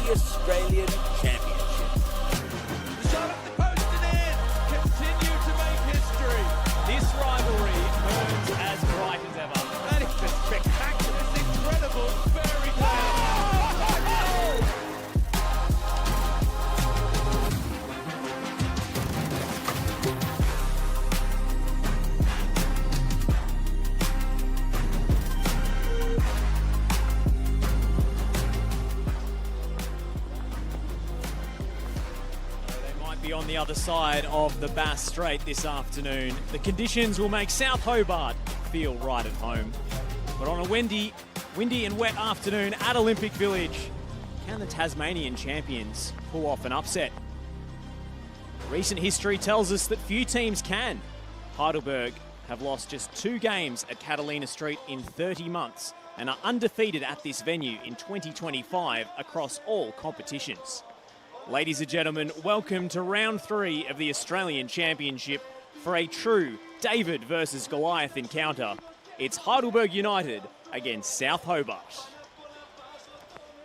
the Australian Championship. The shot off the post and in. Continue to make history. This rivalry burns as bright as ever. That is a spectacular, it's incredible, very good. Be on the other side of the Bass Strait this afternoon. The conditions will make South Hobart feel right at home. But on a windy and wet afternoon at Olympic Village, can the Tasmanian champions pull off an upset? Recent history tells us that few teams can. Heidelberg have lost just 2 games at Catalina Street in 30 months and are undefeated at this venue in 2025 across all competitions. Ladies and gentlemen, welcome to round 3 of the Australian Championship for a true David versus Goliath encounter. It's Heidelberg United against South Hobart.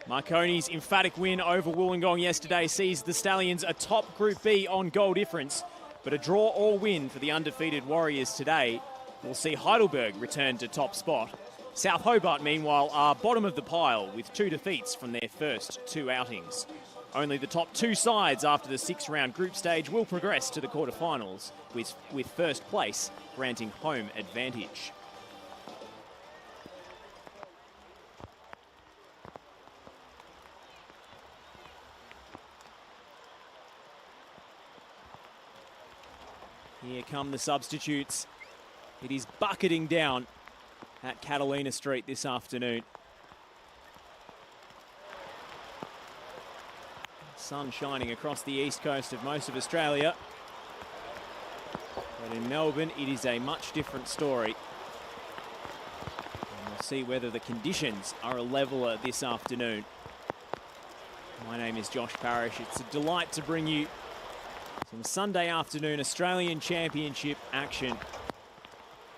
Marconi's emphatic win over Wollongong yesterday sees the Stallions atop Group B on goal difference, but a draw or win for the undefeated Warriors today will see Heidelberg return to top spot. South Hobart, meanwhile, are bottom of the pile with 2 defeats from their first 2 outings. Only the top 2 sides after the 6-round group stage will progress to the quarterfinals, with first place granting home advantage. Here come the substitutes. It is bucketing down at Catalina Street this afternoon. Sun shining across the east coast of most of Australia. But in Melbourne, it is a much different story. And we'll see whether the conditions are a leveller this afternoon. My name is Josh Parrish. It's a delight to bring you some Sunday afternoon Australian Championship action.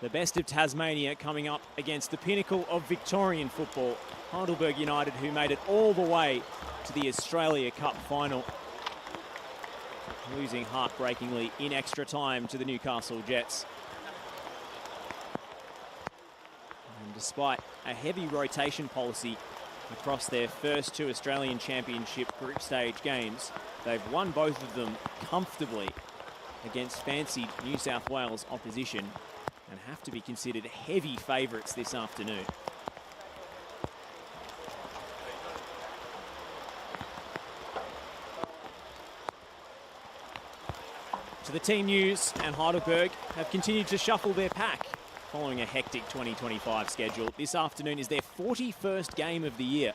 The best of Tasmania coming up against the pinnacle of Victorian football, Heidelberg United, who made it all the way to the Australia Cup final, losing heartbreakingly in extra time to the Newcastle Jets. And despite a heavy rotation policy across their first 2 Australian Championship group stage games, they've won both of them comfortably against fancied New South Wales opposition and have to be considered heavy favourites this afternoon. To the team news, and Heidelberg have continued to shuffle their pack following a hectic 2025 schedule. This afternoon is their 41st game of the year.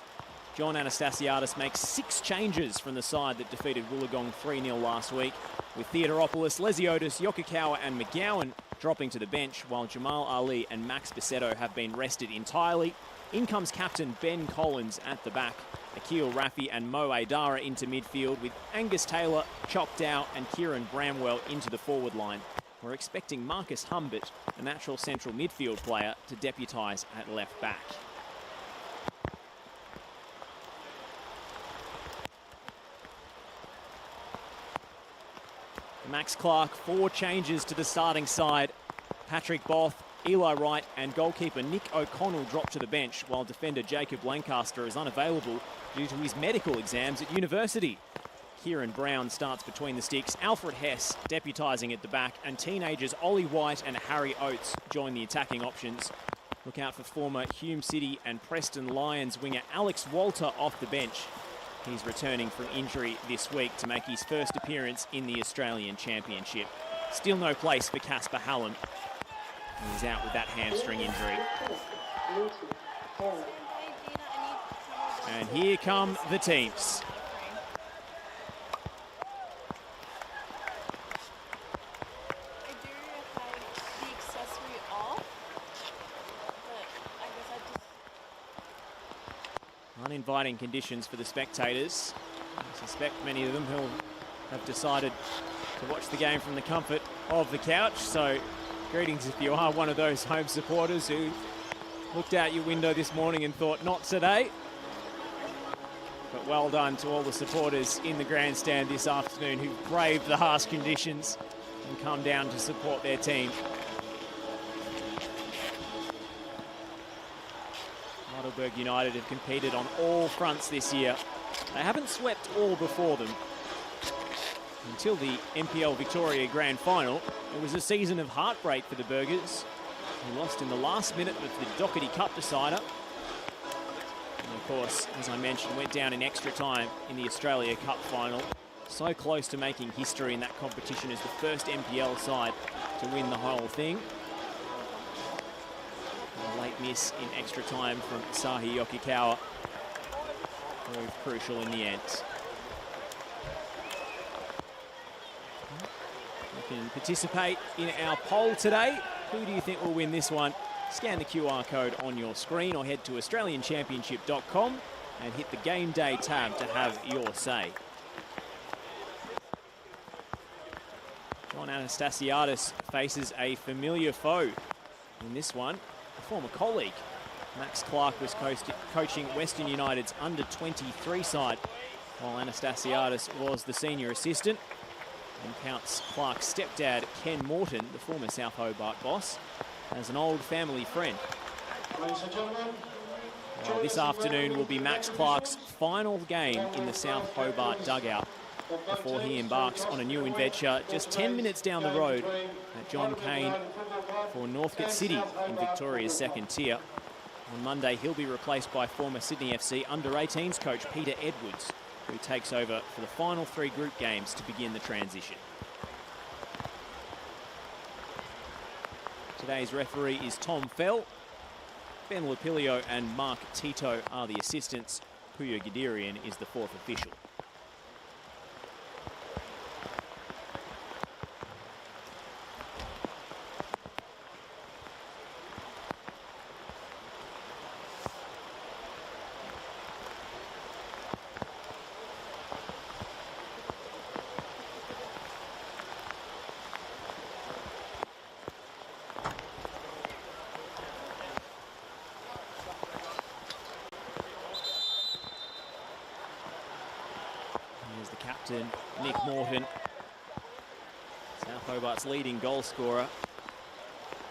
John Anastasiadis makes 6 changes from the side that defeated Wollongong 3-0 last week, with Theodoropoulos, Lesiotis, Yokokawa and McGowan dropping to the bench, while Jamal Ali and Max Besetto have been rested entirely. In comes captain Ben Collins at the back, Akil Raffi and Mo Aidara into midfield, with Angus Taylor, Chok Dow and Kieran Bramwell into the forward line. We're expecting Marcus Humbert, a natural central midfield player, to deputise at left back. Max Clark, 4 changes to the starting side. Patrick Both, Eli Wright and goalkeeper Nick O'Connell drop to the bench, while defender Jacob Lancaster is unavailable due to his medical exams at university. Kieran Brown starts between the sticks, Alfred Hess deputising at the back, and teenagers Ollie White and Harry Oates join the attacking options. Look out for former Hume City and Preston Lions winger Alex Walter off the bench. He's returning from injury this week to make his first appearance in the Australian Championship. Still no place for Casper Hallam. He's out with that hamstring injury. And here come the teams. Uninviting conditions for the spectators. I suspect many of them will have decided to watch the game from the comfort of the couch. So greetings if you are one of those home supporters who looked out your window this morning and thought, not today. But well done to all the supporters in the grandstand this afternoon who braved the harsh conditions and come down to support their team. Heidelberg United have competed on all fronts this year. They haven't swept all before them. Until the NPL Victoria Grand Final, it was a season of heartbreak for the Burgers, who lost in the last minute of the Doherty Cup decider. And of course, as I mentioned, went down in extra time in the Australia Cup final. So close to making history in that competition as the first NPL side to win the whole thing. A late miss in extra time from Sahi Yokikawa proved crucial in the end. You can participate in our poll today. Who do you think will win this one? Scan the QR code on your screen or head to australianchampionship.com and hit the game day tab to have your say. John Anastasiadis faces a familiar foe in this one, a former colleague. Max Clark was coaching Western United's under-23 side, while Anastasiadis was the senior assistant, and counts Clark's stepdad, Ken Morton, the former South Hobart boss, as an old family friend. Well, this afternoon will be Max Clark's final game in the South Hobart dugout before he embarks on a new adventure just 10 minutes down the road at John Cain for Northcote City in Victoria's second tier. On Monday, he'll be replaced by former Sydney FC under-18s coach Peter Edwards, who takes over for the final 3 group games to begin the transition. Today's referee is Tom Fell. Ben Lapilio and Mark Tito are the assistants. Puyo Guderian is the 4th official. Captain Nick Morton, South Hobart's leading goal scorer.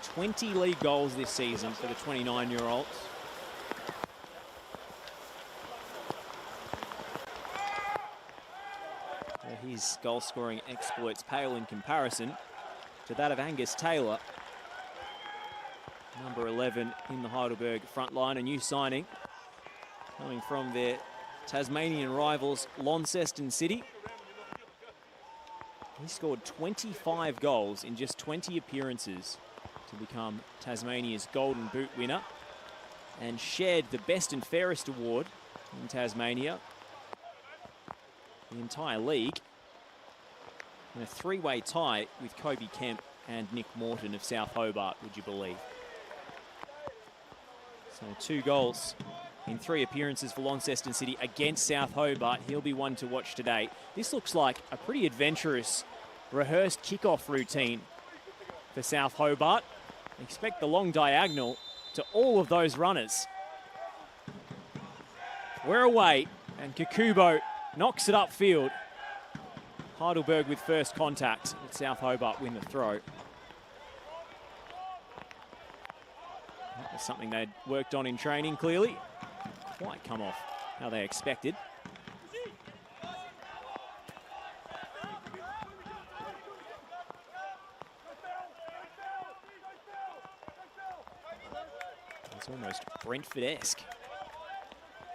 20 league goals this season for the 29-year-olds. His goal-scoring exploits pale in comparison to that of Angus Taylor, number 11 in the Heidelberg front line, a new signing coming from their Tasmanian rivals Launceston City. He scored 25 goals in just 20 appearances to become Tasmania's Golden Boot winner and shared the best and fairest award in Tasmania, the entire league, in a 3-way tie with Kobe Kemp and Nick Morton of South Hobart, would you believe? So 2 goals in 3 appearances for Launceston City against South Hobart. He'll be one to watch today. This looks like a pretty adventurous, rehearsed kickoff routine for South Hobart. Expect the long diagonal to all of those runners. We're away, and Kakubo knocks it upfield. Heidelberg with first contact, but South Hobart win the throw. That was something they'd worked on in training, clearly. Quite come off how they expected. It's almost Brentford-esque.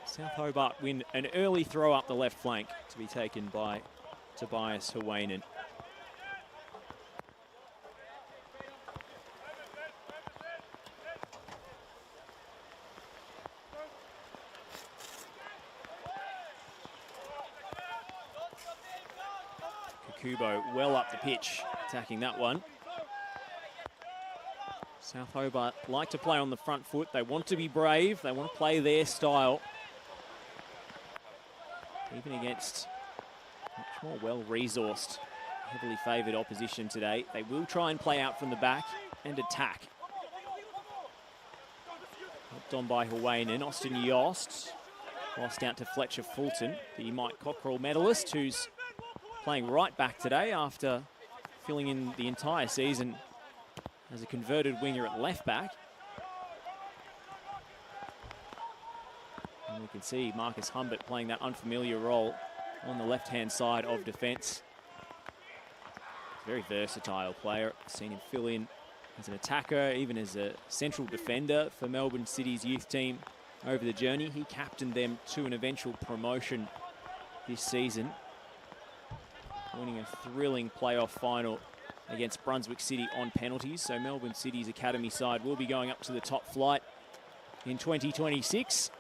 South Hobart win an early throw up the left flank to be taken by Tobias Hawainen. Kubo well up the pitch, attacking that one. South Hobart like to play on the front foot. They want to be brave. They want to play their style. Even against much more well-resourced, heavily favoured opposition today, they will try and play out from the back and attack. Helped on by Hawainen. Austin Yost Lost out to Fletcher Fulton, the Mike Cockrell medalist, who's playing right back today after filling in the entire season as a converted winger at left back. And we can see Marcus Humbert playing that unfamiliar role on the left-hand side of defence. Very versatile player. I've seen him fill in as an attacker, even as a central defender for Melbourne City's youth team over the journey. He captained them to an eventual promotion this season, winning a thrilling playoff final against Brunswick City on penalties. So Melbourne City's academy side will be going up to the top flight in 2026.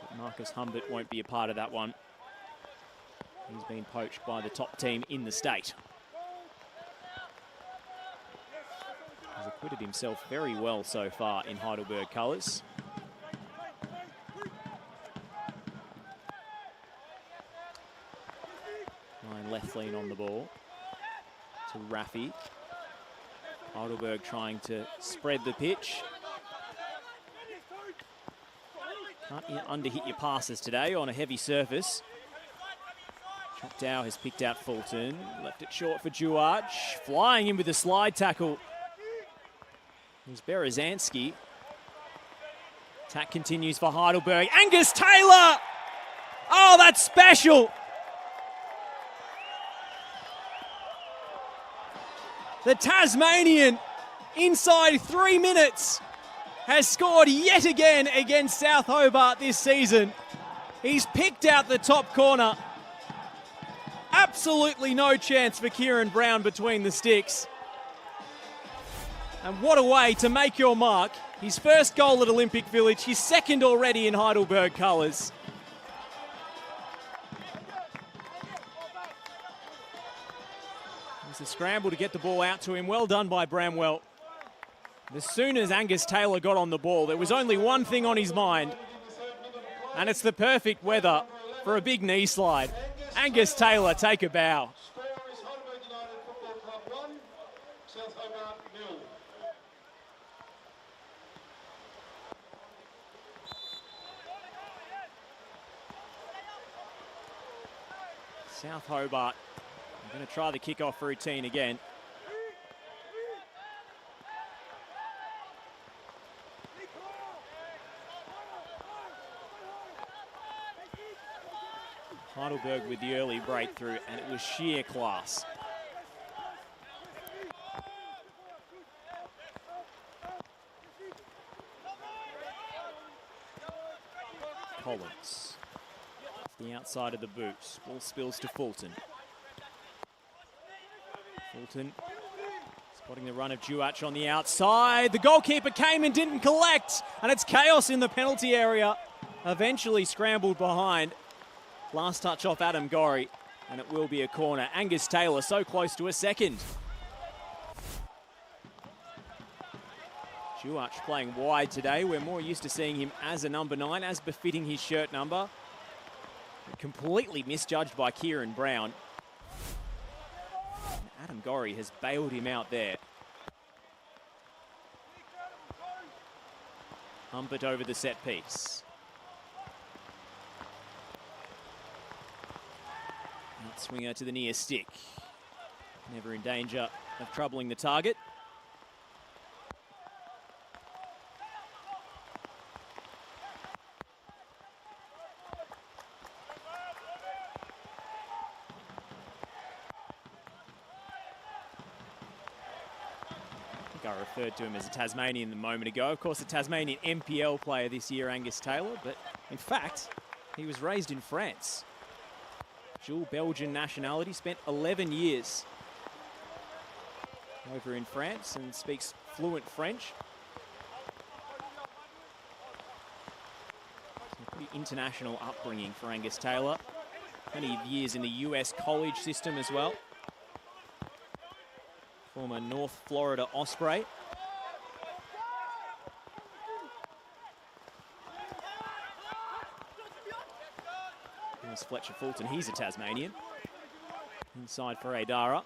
But Marcus Humbert won't be a part of that one. He's been poached by the top team in the state. He's acquitted himself very well so far in Heidelberg colours. Line left lean on the ball to Rafi. Heidelberg trying to spread the pitch. Can't underhit your passes today on a heavy surface. Choctaw has picked out Fulton. Left it short for Duarch. Flying in with a slide tackle. Here's Berezanski. Attack continues for Heidelberg. Angus Taylor! Oh, that's special! The Tasmanian, inside 3 minutes, has scored yet again against South Hobart this season. He's picked out the top corner. Absolutely no chance for Kieran Brown between the sticks. And what a way to make your mark. His first goal at Olympic Village, his second already in Heidelberg colours. It's a scramble to get the ball out to him. Well done by Bramwell. As soon as Angus Taylor got on the ball, there was only one thing on his mind, and it's the perfect weather for a big knee slide. Angus Taylor, take a bow. South Hobart going to try the kickoff routine again. Heidelberg with the early breakthrough, and it was sheer class. Collins, off the outside of the boot. Ball spills to Fulton. Fulton spotting the run of Duarch on the outside. The goalkeeper came and didn't collect, and it's chaos in the penalty area. Eventually scrambled behind. Last touch off Adam Gorry, and it will be a corner. Angus Taylor so close to a second. Duarch playing wide today. We're more used to seeing him as a number 9, as befitting his shirt number. Completely misjudged by Kieran Brown. Adam Gorry has bailed him out there. Humbert over the set piece. Swinger to the near stick. Never in danger of troubling the target. I think I referred to him as a Tasmanian a moment ago. Of course, a Tasmanian MPL player this year, Angus Taylor, but in fact, he was raised in France. Dual Belgian nationality, spent 11 years over in France and speaks fluent French. So a pretty international upbringing for Angus Taylor. Plenty of years in the US college system as well. Former North Florida Osprey. There's Fletcher Fulton, he's a Tasmanian. Inside for Adara.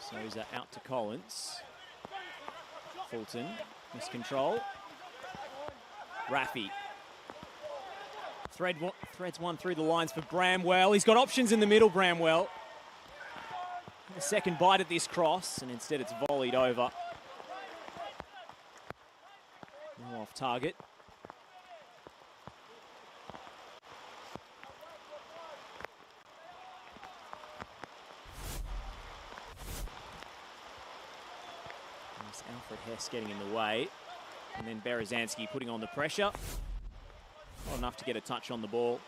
Souza out to Collins. Fulton, miscontrol. Raffy. Threads one through the lines for Bramwell. He's got options in the middle, Bramwell. A second bite at this cross, and instead it's volleyed over. Now off target. There's Alfred Hess getting in the way. And then Berezanski putting on the pressure. Not enough to get a touch on the ball,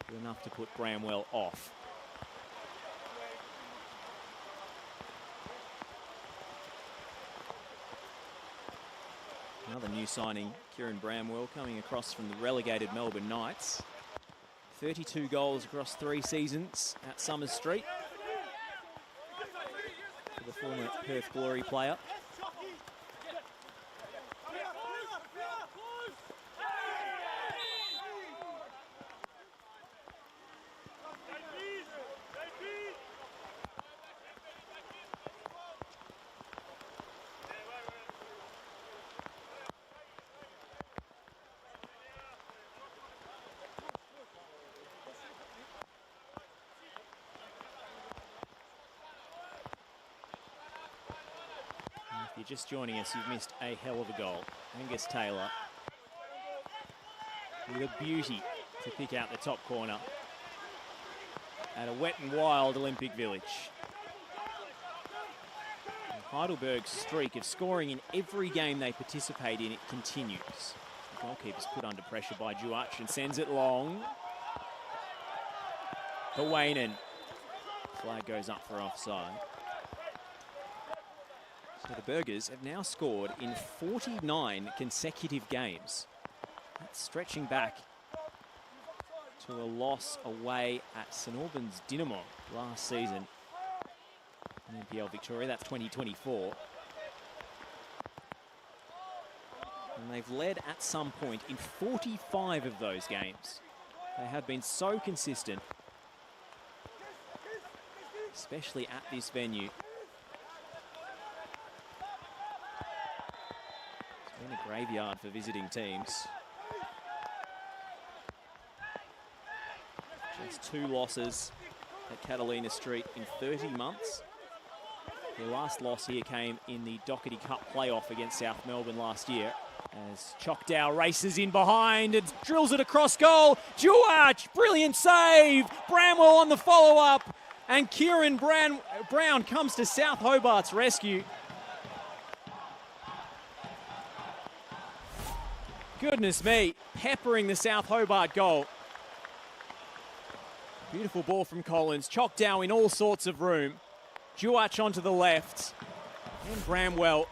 but enough to put Bramwell off. Another new signing, Kieran Bramwell, coming across from the relegated Melbourne Knights. 32 goals across 3 seasons at Summers Street. For the former Perth Glory player. If you're just joining us, you've missed a hell of a goal. Angus Taylor with a beauty to pick out the top corner at a wet and wild Olympic Village. And Heidelberg's streak of scoring in every game they participate in, it continues. The goalkeeper's put under pressure by Juach and sends it long. Kawainan. Flag goes up for offside. So the Burgers have now scored in 49 consecutive games. That's stretching back to a loss away at St Albans Dynamo last season in NPL Victoria. That's 2024. And they've led at some point in 45 of those games. They have been so consistent, especially at this venue. It's been a graveyard for visiting teams. Just 2 losses at Catalina Street in 30 months. Their last loss here came in the Doherty Cup playoff against South Melbourne last year. As Choctaw races in behind and drills it across goal. Juach, brilliant save. Bramwell on the follow-up. And Kieran Brown comes to South Hobart's rescue. Goodness me, peppering the South Hobart goal. Beautiful ball from Collins. Choctaw in all sorts of room. Juach onto the left. And Bramwell.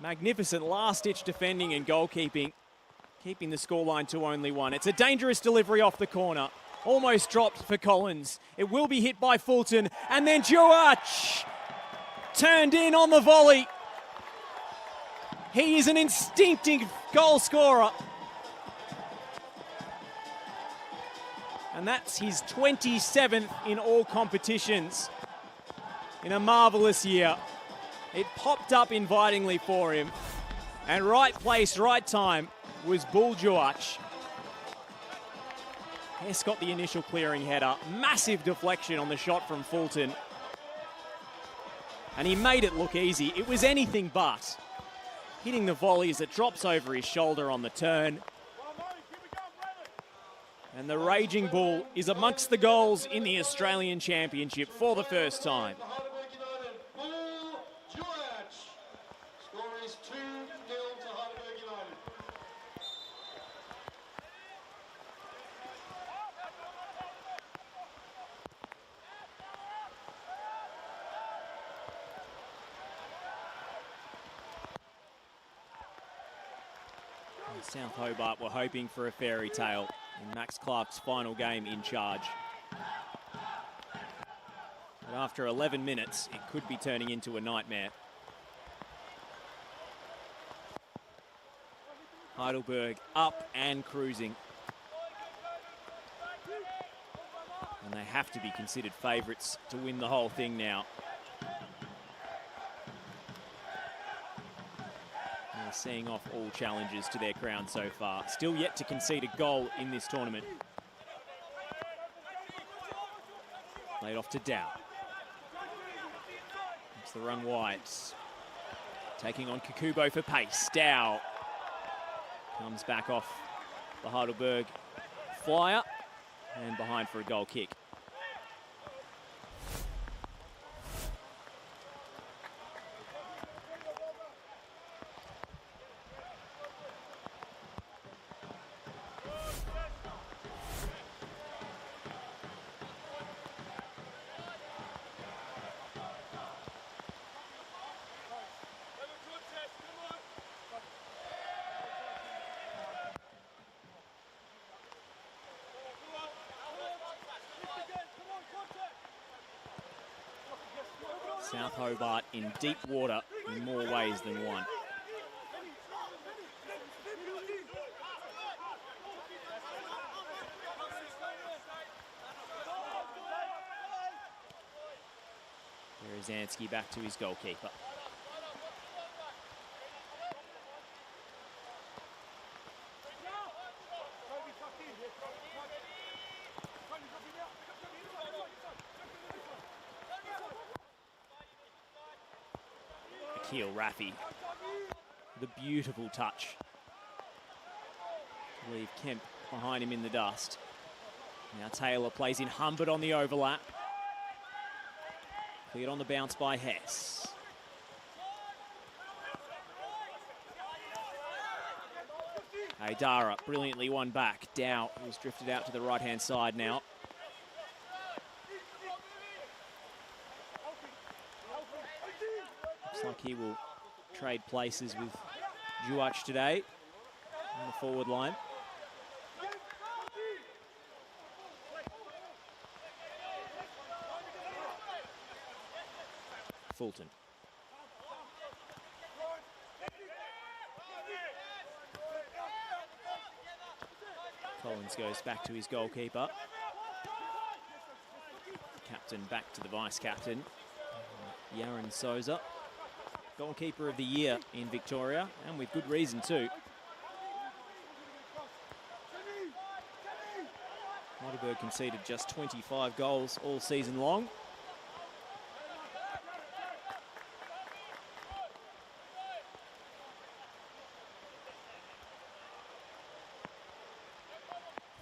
Magnificent last-ditch defending and goalkeeping. Keeping the scoreline to only 1. It's a dangerous delivery off the corner. Almost dropped for Collins. It will be hit by Fulton. And then Juach turned in on the volley. He is an instinctive goal scorer. And that's his 27th in all competitions. In a marvellous year. It popped up invitingly for him. And right place, right time was Bull Juach. Hess got the initial clearing header. Massive deflection on the shot from Fulton. And he made it look easy. It was anything but. Hitting the volley as it drops over his shoulder on the turn. And the Raging Bull is amongst the goals in the Australian Championship for the first time. South Hobart were hoping for a fairy tale in Max Clark's final game in charge. But after 11 minutes, it could be turning into a nightmare. Heidelberg up and cruising. And they have to be considered favourites to win the whole thing now. They're seeing off all challenges to their crown so far. Still yet to concede a goal in this tournament. Laid off to Dow. It's the run wide. Taking on Kakubo for pace. Dow comes back off the Heidelberg flyer and behind for a goal kick. South Hobart in deep water in more ways than one. Berezanski back to his goalkeeper. Raffi, the beautiful touch. Leave Kemp behind him in the dust. Now Taylor plays in Humbert on the overlap. Cleared on the bounce by Hess. Aidara brilliantly won back. Dow was drifted out to the right-hand side now. Looks like he will trade places with Juach today on the forward line. Fulton. Collins goes back to his goalkeeper. Captain back to the vice-captain. Yaron Souza, goalkeeper of the year in Victoria, and with good reason too. Heidelberg conceded just 25 goals all season long.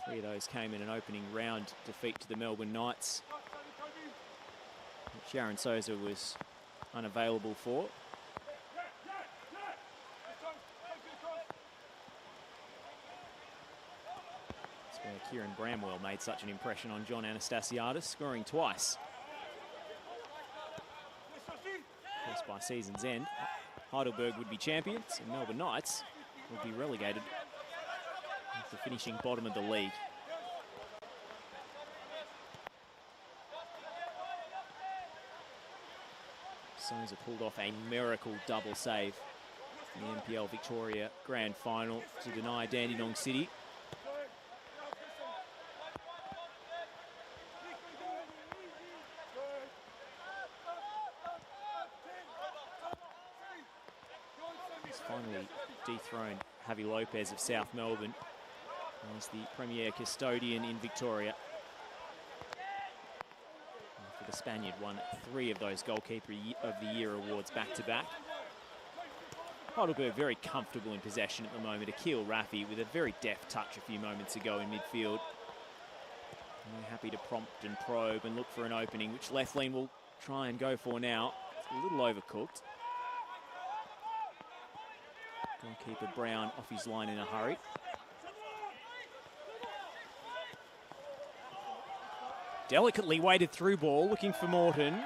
Three of those came in an opening round defeat to the Melbourne Knights, which Yaron Souza was unavailable for. That's where Kieran Bramwell made such an impression on John Anastasiadis, scoring twice. Of course, by season's end, Heidelberg would be champions and Melbourne Knights would be relegated after finishing bottom of the league. Souza pulled off a miracle double save in the NPL Victoria Grand Final to deny Dandenong City. He's finally dethroned Javi Lopez of South Melbourne as the premier custodian in Victoria. The Spaniard won 3 of those Goalkeeper of the Year awards back-to-back. Heidelberg very comfortable in possession at the moment. Akil Raffi with a very deft touch a few moments ago in midfield. And they're happy to prompt and probe and look for an opening, which Lethlean will try and go for now. It's a little overcooked. Goalkeeper Brown off his line in a hurry. Delicately weighted through ball, looking for Morton.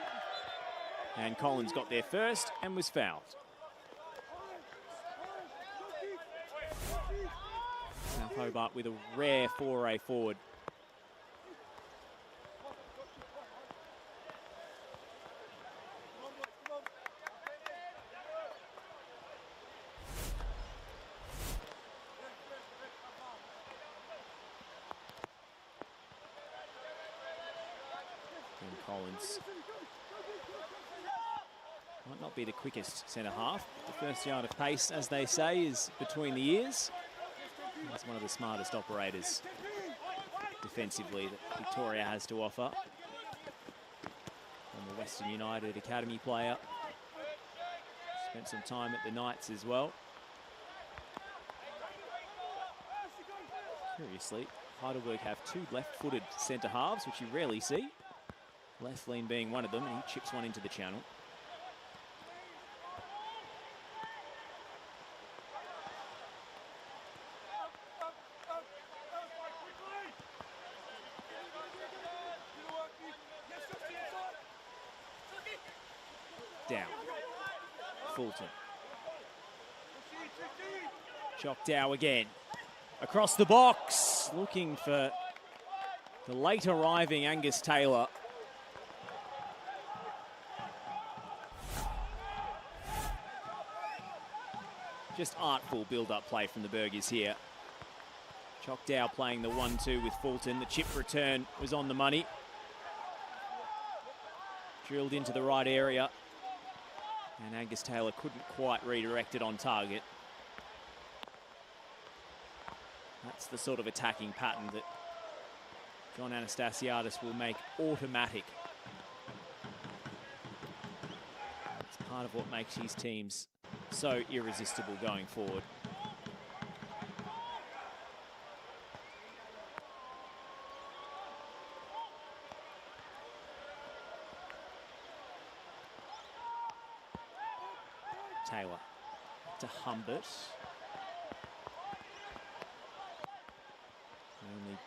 And Collins got there first and was fouled. South Hobart with a rare foray forward. Ben Collins might not be the quickest centre half. The first yard of pace, as they say, is between the ears. He's one of the smartest operators defensively that Victoria has to offer. From the Western United Academy player. Spent some time at the Knights as well. Curiously, Heidelberg have two left-footed centre halves, which you rarely see. Leftlin being one of them, and he chips one into the channel. Down. Fulton. Choctaw again. Across the box, looking for the late arriving Angus Taylor. Just artful build-up play from the Burgers here. Choctaw playing the 1-2 with Fulton. The chip return was on the money. Drilled into the right area. And Angus Taylor couldn't quite redirect it on target. That's the sort of attacking pattern that John Anastasiadis will make automatic. It's part of what makes his teams so irresistible going forward. Taylor to Humbert. Only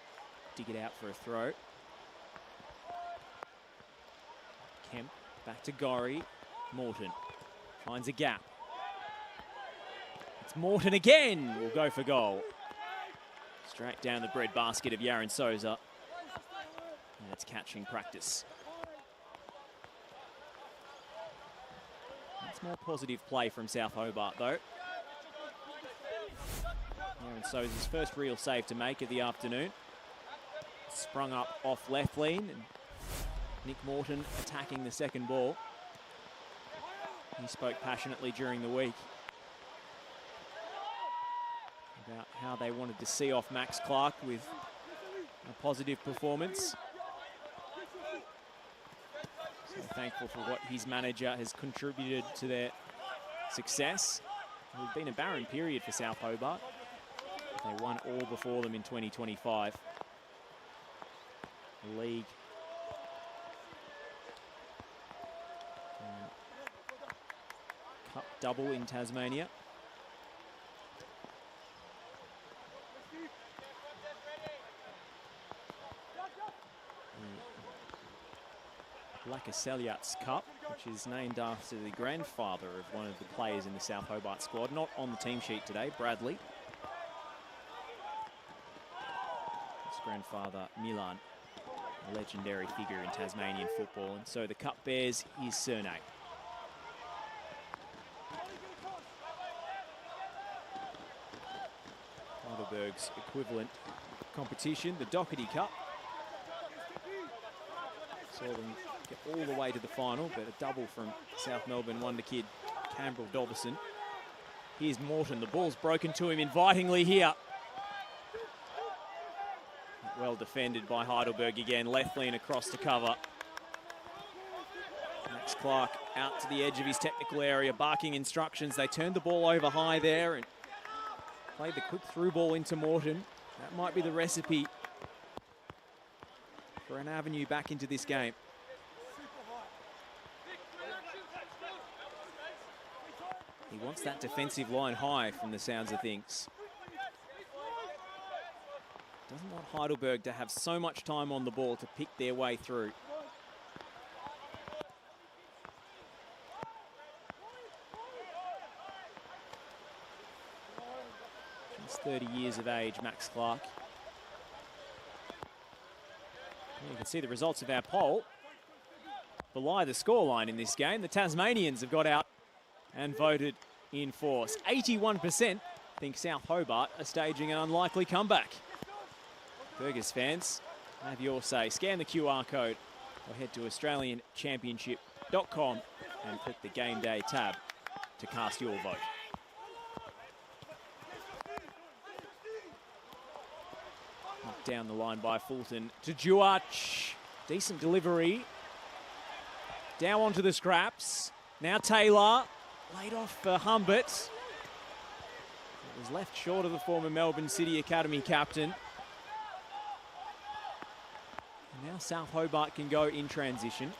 dig it out for a throw. Kemp back to Gorry. Morton finds a gap. It's Morton again. Will go for goal. Straight down the bread basket of Yaron Souza. And it's catching practice. It's more positive play from South Hobart though. Yaron Souza's first real save to make of the afternoon. Sprung up off left lean, and Nick Morton attacking the second ball. He spoke passionately during the week about how they wanted to see off Max Clark with a positive performance. So thankful for what his manager has contributed to their success. It has been a barren period for South Hobart. They won all before them in 2025. The league cup double in Tasmania. Lakaseliat's Cup, which is named after the grandfather of one of the players in the South Hobart squad, not on the team sheet today, Bradley. His grandfather, Milan, a legendary figure in Tasmanian football, and so the Cup bears his surname. Heidelberg's equivalent competition, the Doherty Cup. Saw them get all the way to the final, but a double from South Melbourne wonder kid Cambrel Dobson. Here's Morton, the ball's broken to him invitingly here. Well defended by Heidelberg again, left lean across to cover. Max Clark out to the edge of his technical area, barking instructions. They turned the ball over high there and played the quick through ball into Morton. That might be the recipe for an avenue back into this game. He wants that defensive line high from the sounds of things. Doesn't want Heidelberg to have so much time on the ball to pick their way through. Just 30 years of age, Max Clark. You can see the results of our poll belie the scoreline in this game. The Tasmanians have got out and voted in force. 81% think South Hobart are staging an unlikely comeback. Burgers fans, have your say. Scan the QR code or head to australianchampionship.com and click the Game Day tab to cast your vote. Knocked down the line by Fulton to Duach. Decent delivery. Down onto the scraps. Now Taylor, laid off for Humbert. It was left short of the former Melbourne City Academy captain. And now South Hobart can go in transition.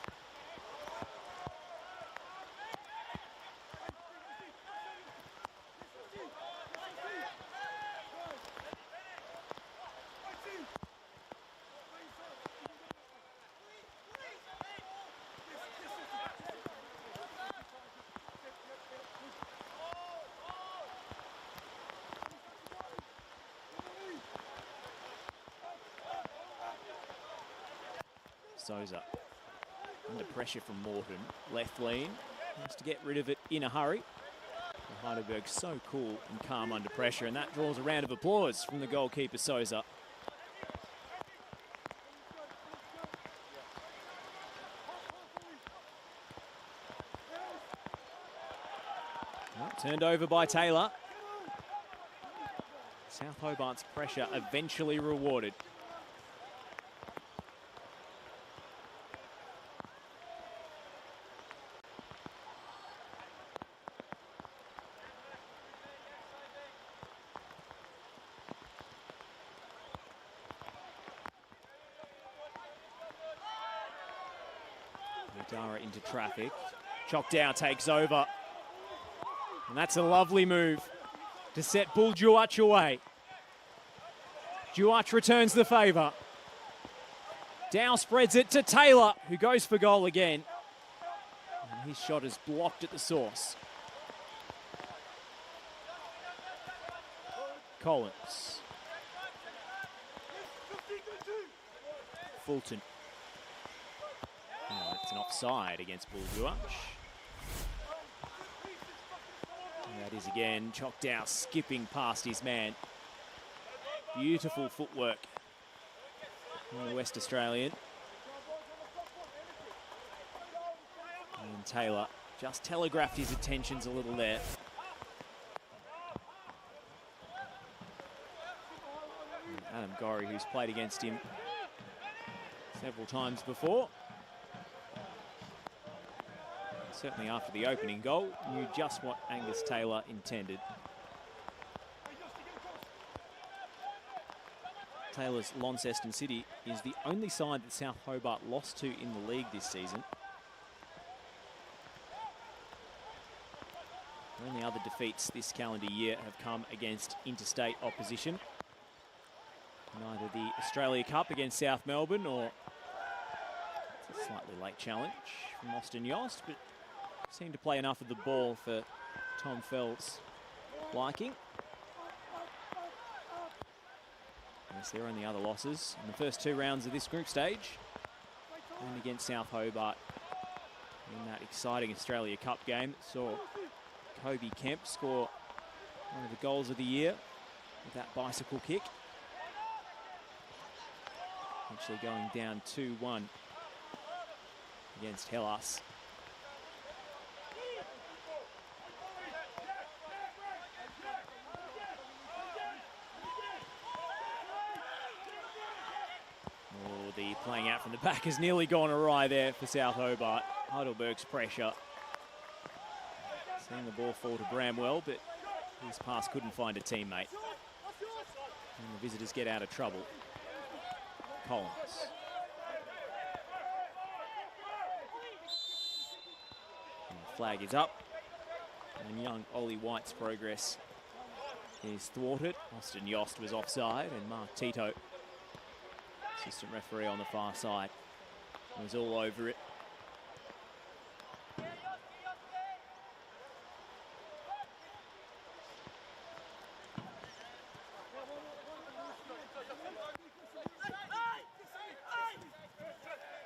Souza under pressure from Morton. Left lean, wants to get rid of it in a hurry. Heidelberg's so cool and calm under pressure, and that draws a round of applause from the goalkeeper Souza. Well, turned over by Taylor. South Hobart's pressure eventually rewarded. Dara into traffic. Chokdao takes over. And that's a lovely move to set Bull Duach away. Duach returns the favour. Dow spreads it to Taylor, who goes for goal again. And his shot is blocked at the source. Collins. Fulton. Oh, it's an offside against Bull Duach. And that is again Chokdao skipping past his man. Beautiful footwork from the West Australian. And Taylor just telegraphed his intentions a little there. And Adam Gorry, who's played against him several times before. Certainly after the opening goal, knew just what Angus Taylor intended. Taylor's Launceston City is the only side that South Hobart lost to in the league this season. The only other defeats this calendar year have come against interstate opposition. Neither the Australia Cup against South Melbourne or it's a slightly late challenge from Austin Yost, but seemed to play enough of the ball for Tom Fell's liking. Yes, there are only other losses in the first two rounds of this group stage. And against South Hobart in that exciting Australia Cup game that saw Kobe Kemp score one of the goals of the year with that bicycle kick. Actually going down 2-1 against Hellas. The playing out from the back has nearly gone awry there for South Hobart. Heidelberg's pressure. Seeing the ball fall to Bramwell, but his pass couldn't find a teammate. And the visitors get out of trouble. Collins. And the flag is up. And young Ollie White's progress is thwarted. Austin Yost was offside, and Mark Tito, assistant referee on the far side, was all over it.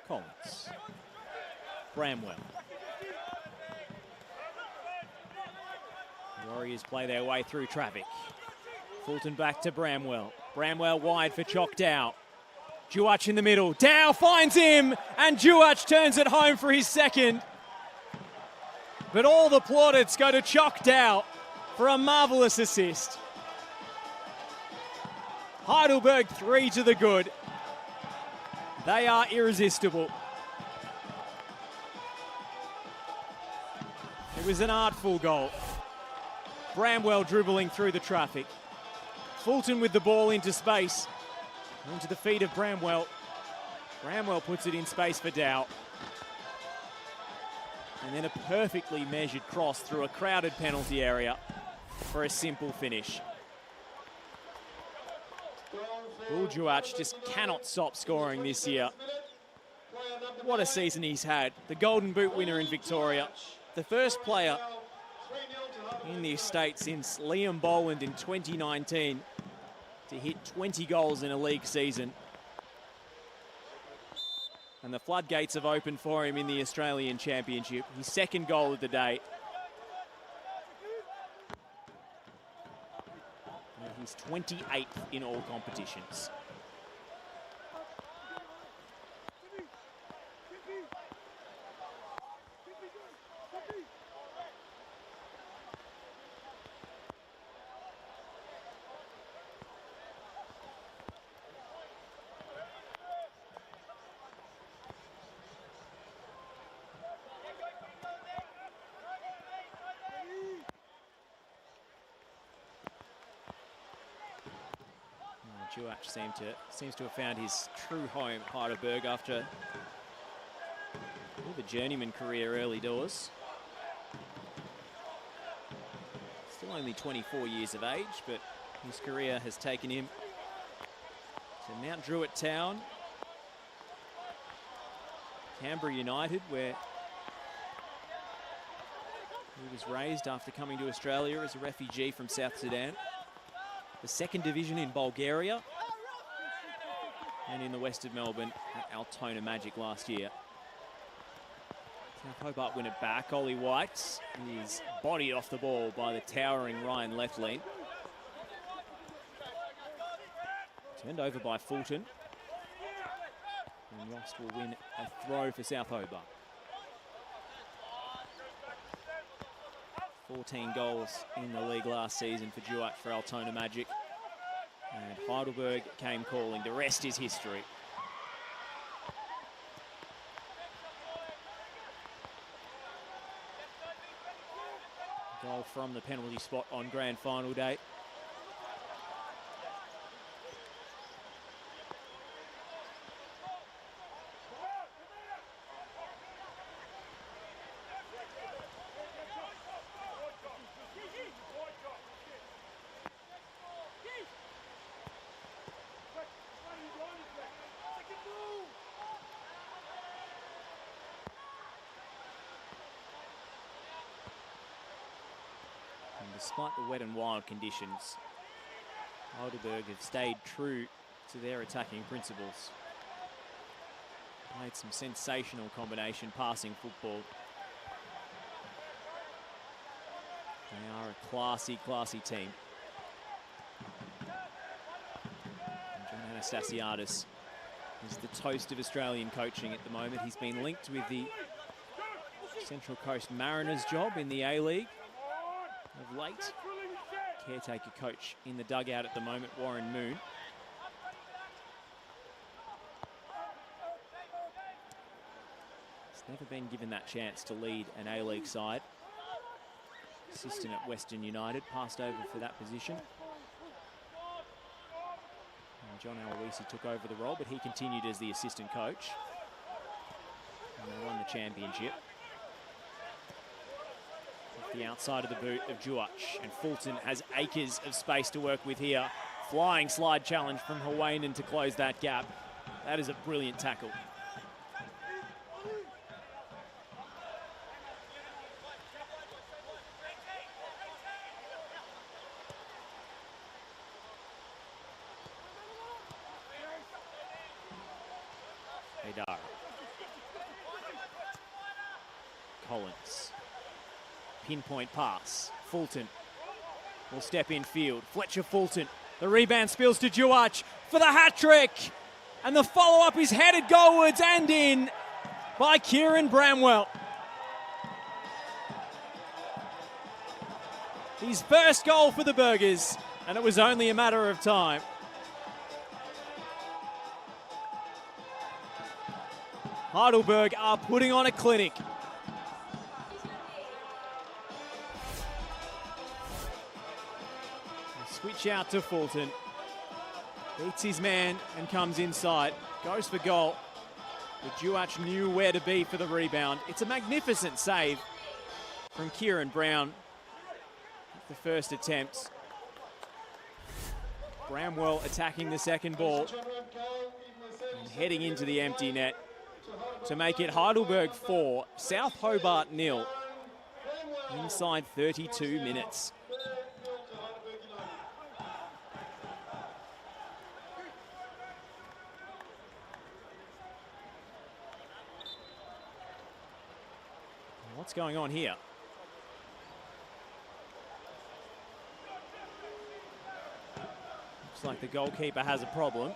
Collins. Bramwell. The Warriors play their way through traffic. Fulton back to Bramwell. Bramwell wide for Chokdao. Juach in the middle. Dow finds him, and Juach turns it home for his second. But all the plaudits go to Chock Dow for a marvellous assist. Heidelberg 3 to the good. They are irresistible. It was an artful goal. Bramwell dribbling through the traffic. Fulton with the ball into space. Into the feet of Bramwell. Bramwell puts it in space for Dow. And then a perfectly measured cross through a crowded penalty area for a simple finish. Juach just cannot stop scoring this year. What a season he's had. The Golden Boot winner in Victoria. The first player in the estate since Liam Boland in 2019 to hit 20 goals in a league season. And the floodgates have opened for him in the Australian Championship. His second goal of the day. And he's 28th in all competitions. Juach seems to have found his true home at Heidelberg after a journeyman career early doors. Still only 24 years of age, but his career has taken him to Mount Druitt Town, Canberra United, where he was raised after coming to Australia as a refugee from South Sudan. The second division in Bulgaria, and in the west of Melbourne at Altona Magic last year. South Hobart win it back. Ollie White is bodied off the ball by the towering Ryan Leftley. Turned over by Fulton. And Ross will win a throw for South Hobart. 14 goals in the league last season for Juach for Altona Magic. And Heidelberg came calling. The rest is history. Goal from the penalty spot on grand final day. Despite the wet and wild conditions, Heidelberg have stayed true to their attacking principles. Played some sensational combination passing football. They are a classy, classy team. And John Anastasiadis is the toast of Australian coaching at the moment. He's been linked with the Central Coast Mariners job in the A-League of late. Caretaker coach in the dugout at the moment, Warren Moon. He's never been given that chance to lead an A-League side. Assistant at Western United, passed over for that position. And John Aloisi took over the role, but he continued as the assistant coach. And they won the championship. The outside of the boot of Juach, and Fulton has acres of space to work with here. Flying slide challenge from Hawainen to close that gap. That is a brilliant tackle. Haydar. Collins. Pinpoint pass. Fulton will step in field. Fletcher Fulton. The rebound spills to Juach for the hat-trick. And the follow-up is headed goalwards and in by Kieran Bramwell. His first goal for the Burgers, and it was only a matter of time. Heidelberg are putting on a clinic. Switch out to Fulton. Beats his man and comes inside. Goes for goal. But Duach knew where to be for the rebound. It's a magnificent save from Kieran Brown. The first attempt. Bramwell attacking the second ball and heading into the empty net to make it Heidelberg 4, South Hobart 0 inside 32 minutes. What's going on here? Looks like the goalkeeper has a problem.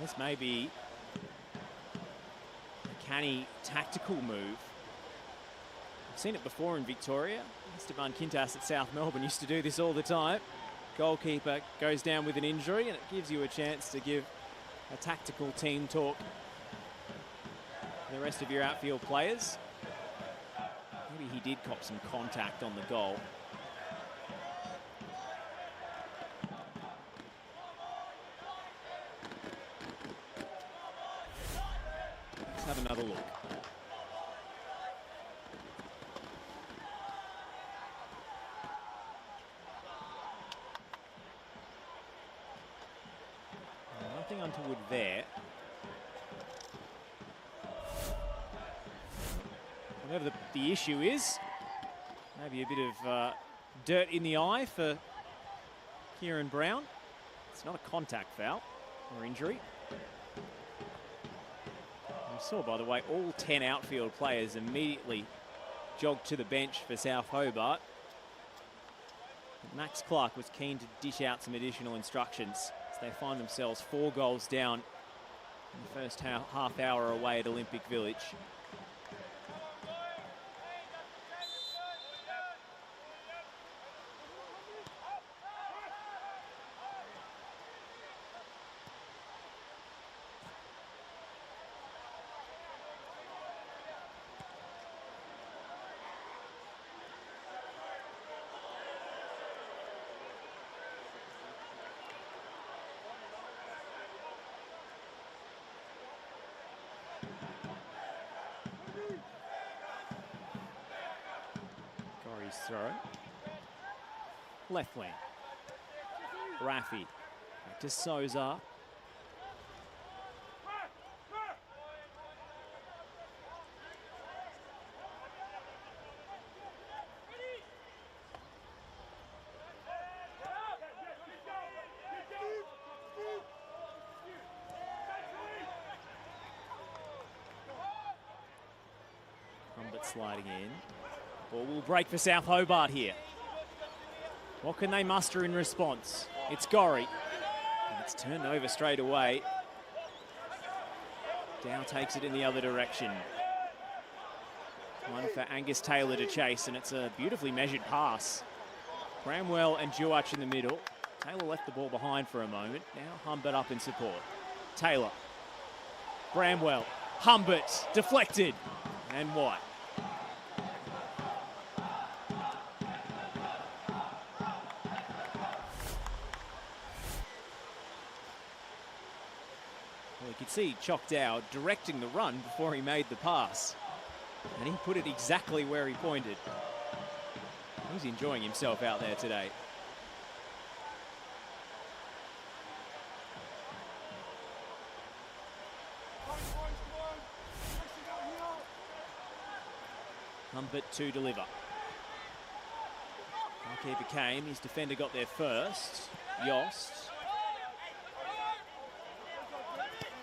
This may be a canny tactical move. I've seen it before in Victoria. Esteban Quintas at South Melbourne used to do this all the time. Goalkeeper goes down with an injury and it gives you a chance to give a tactical team talk to the rest of your outfield players. Maybe he did cop some contact on the goal. Let's have another look. Nothing untoward there. Whatever the issue is, maybe a bit of dirt in the eye for Kieran Brown. It's not a contact foul or injury. We saw, by the way, all 10 outfield players immediately jogged to the bench for South Hobart. But Max Clark was keen to dish out some additional instructions as they find themselves 4 goals down in the first half hour away at Olympic Village. Throw. Left wing. Raffi. Back to Souza. Hobart sliding in. Ball will break for South Hobart here. What can they muster in response? It's Gorry. And it's turned over straight away. Dow takes it in the other direction. One for Angus Taylor to chase, and it's a beautifully measured pass. Bramwell and Duach in the middle. Taylor left the ball behind for a moment. Now Hobart up in support. Taylor. Bramwell. Hobart deflected. And White. You could see Chock Dow directing the run before he made the pass. And he put it exactly where he pointed. He's enjoying himself out there today. Hobart to deliver. Goalkeeper came, his defender got there first. Yost.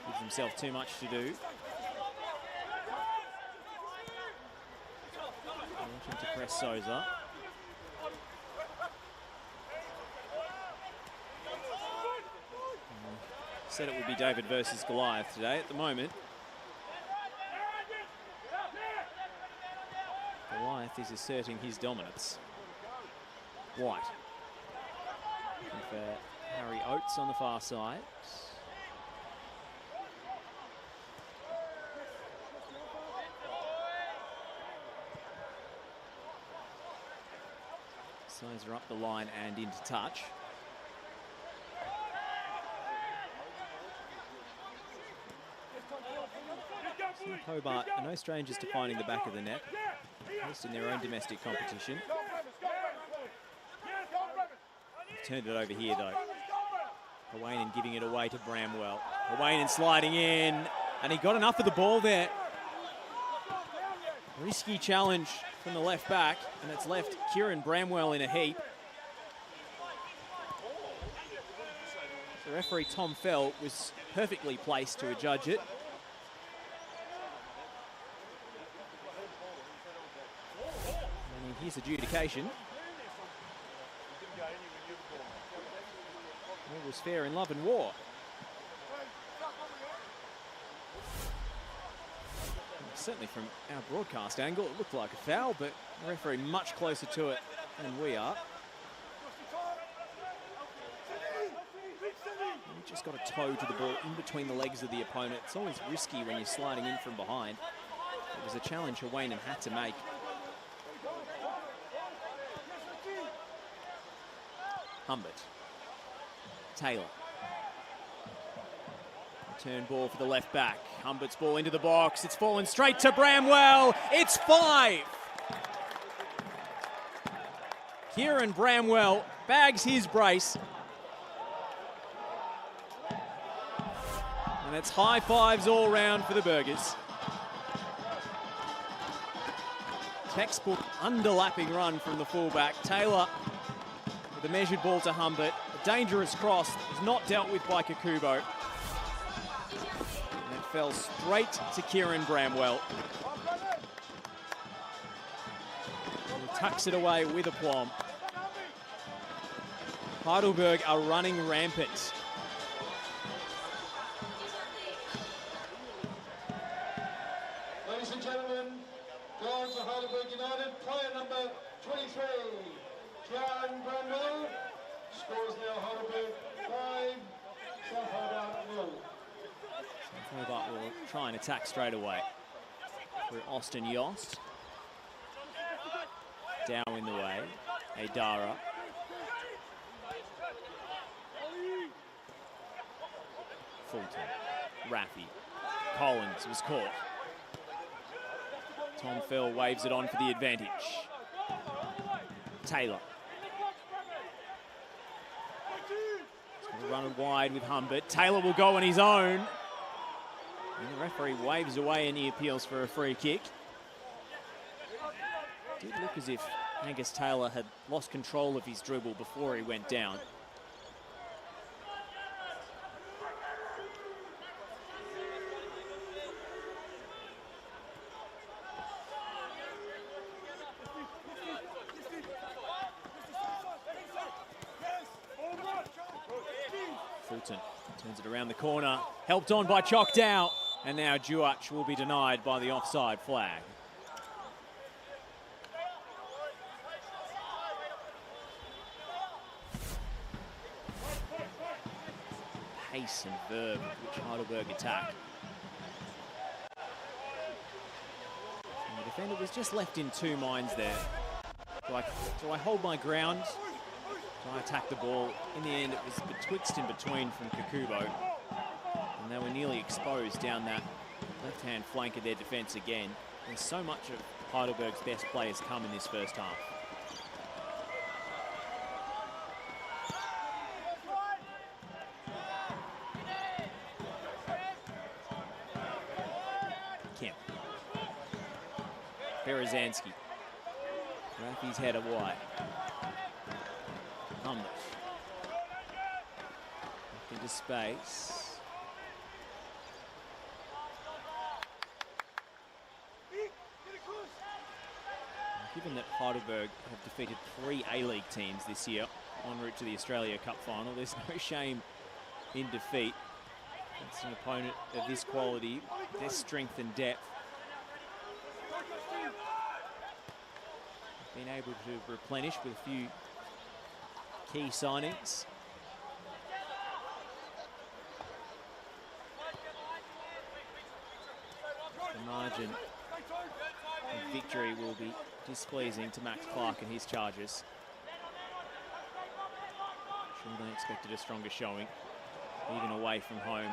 Gives himself too much to do. Launching to press Souza. said it would be David versus Goliath today. At the moment, Goliath is asserting his dominance. White. Looking for Harry Oates on the far side. Sizer up the line and into touch. Hobart are no strangers to finding the back of the net, at least in their own domestic competition. Turned it over here though. Hawainen giving it away to Bramwell. Hawainen sliding in, and he got enough of the ball there. Risky challenge from the left back, and it's left Kieran Bramwell in a heap. The referee Tom Fell was perfectly placed to adjudge it. And here's adjudication. All was fair in love and war. Certainly from our broadcast angle, it looked like a foul, but the referee much closer to it than we are. And he just got a toe to the ball in between the legs of the opponent. It's always risky when you're sliding in from behind. It was a challenge Hawainen had to make. Humbert. Taylor. Return ball for the left back. Humbert's ball into the box. It's fallen straight to Bramwell. It's 5. Kieran Bramwell bags his brace. And it's high fives all round for the Burgers. Textbook underlapping run from the fullback. Taylor with a measured ball to Humbert. A dangerous cross is not dealt with by Kakubo. Fell straight to Kieran Bramwell. He tucks it away with aplomb. Heidelberg are running rampant. Ladies and gentlemen, going to Heidelberg United, player number 23, Kieran Bramwell. Scores now Heidelberg 5, South Hobart 0. Hobart will try and attack straight away. For Austin Yost. Down in the way. Adara. Fulton. Raffy. Collins was caught. Tom Fell waves it on for the advantage. Taylor. Running wide with Humbert. Taylor will go on his own. And the referee waves away and he appeals for a free kick. It did look as if Angus Taylor had lost control of his dribble before he went down. Fulton turns it around the corner, helped on by Choctaw. And now Duach will be denied by the offside flag. Pace and verve with which Heidelberg attack. And the defender was just left in two minds there. Do I hold my ground? Do I attack the ball? In the end, it was betwixt and between from Kakubo. And they were nearly exposed down that left-hand flank of their defence again. And so much of Heidelberg's best players come in this first half. Kemp. Berezanski. Raffy's header wide. Humbert. Into space. Given that Heidelberg have defeated 3 A-League teams this year en route to the Australia Cup final, there's no shame in defeat. It's an opponent of this quality, their strength and depth. Been able to replenish with a few key signings. The margin of victory will be displeasing to Max Clark and his Chargers. Sure they expected a stronger showing, even away from home.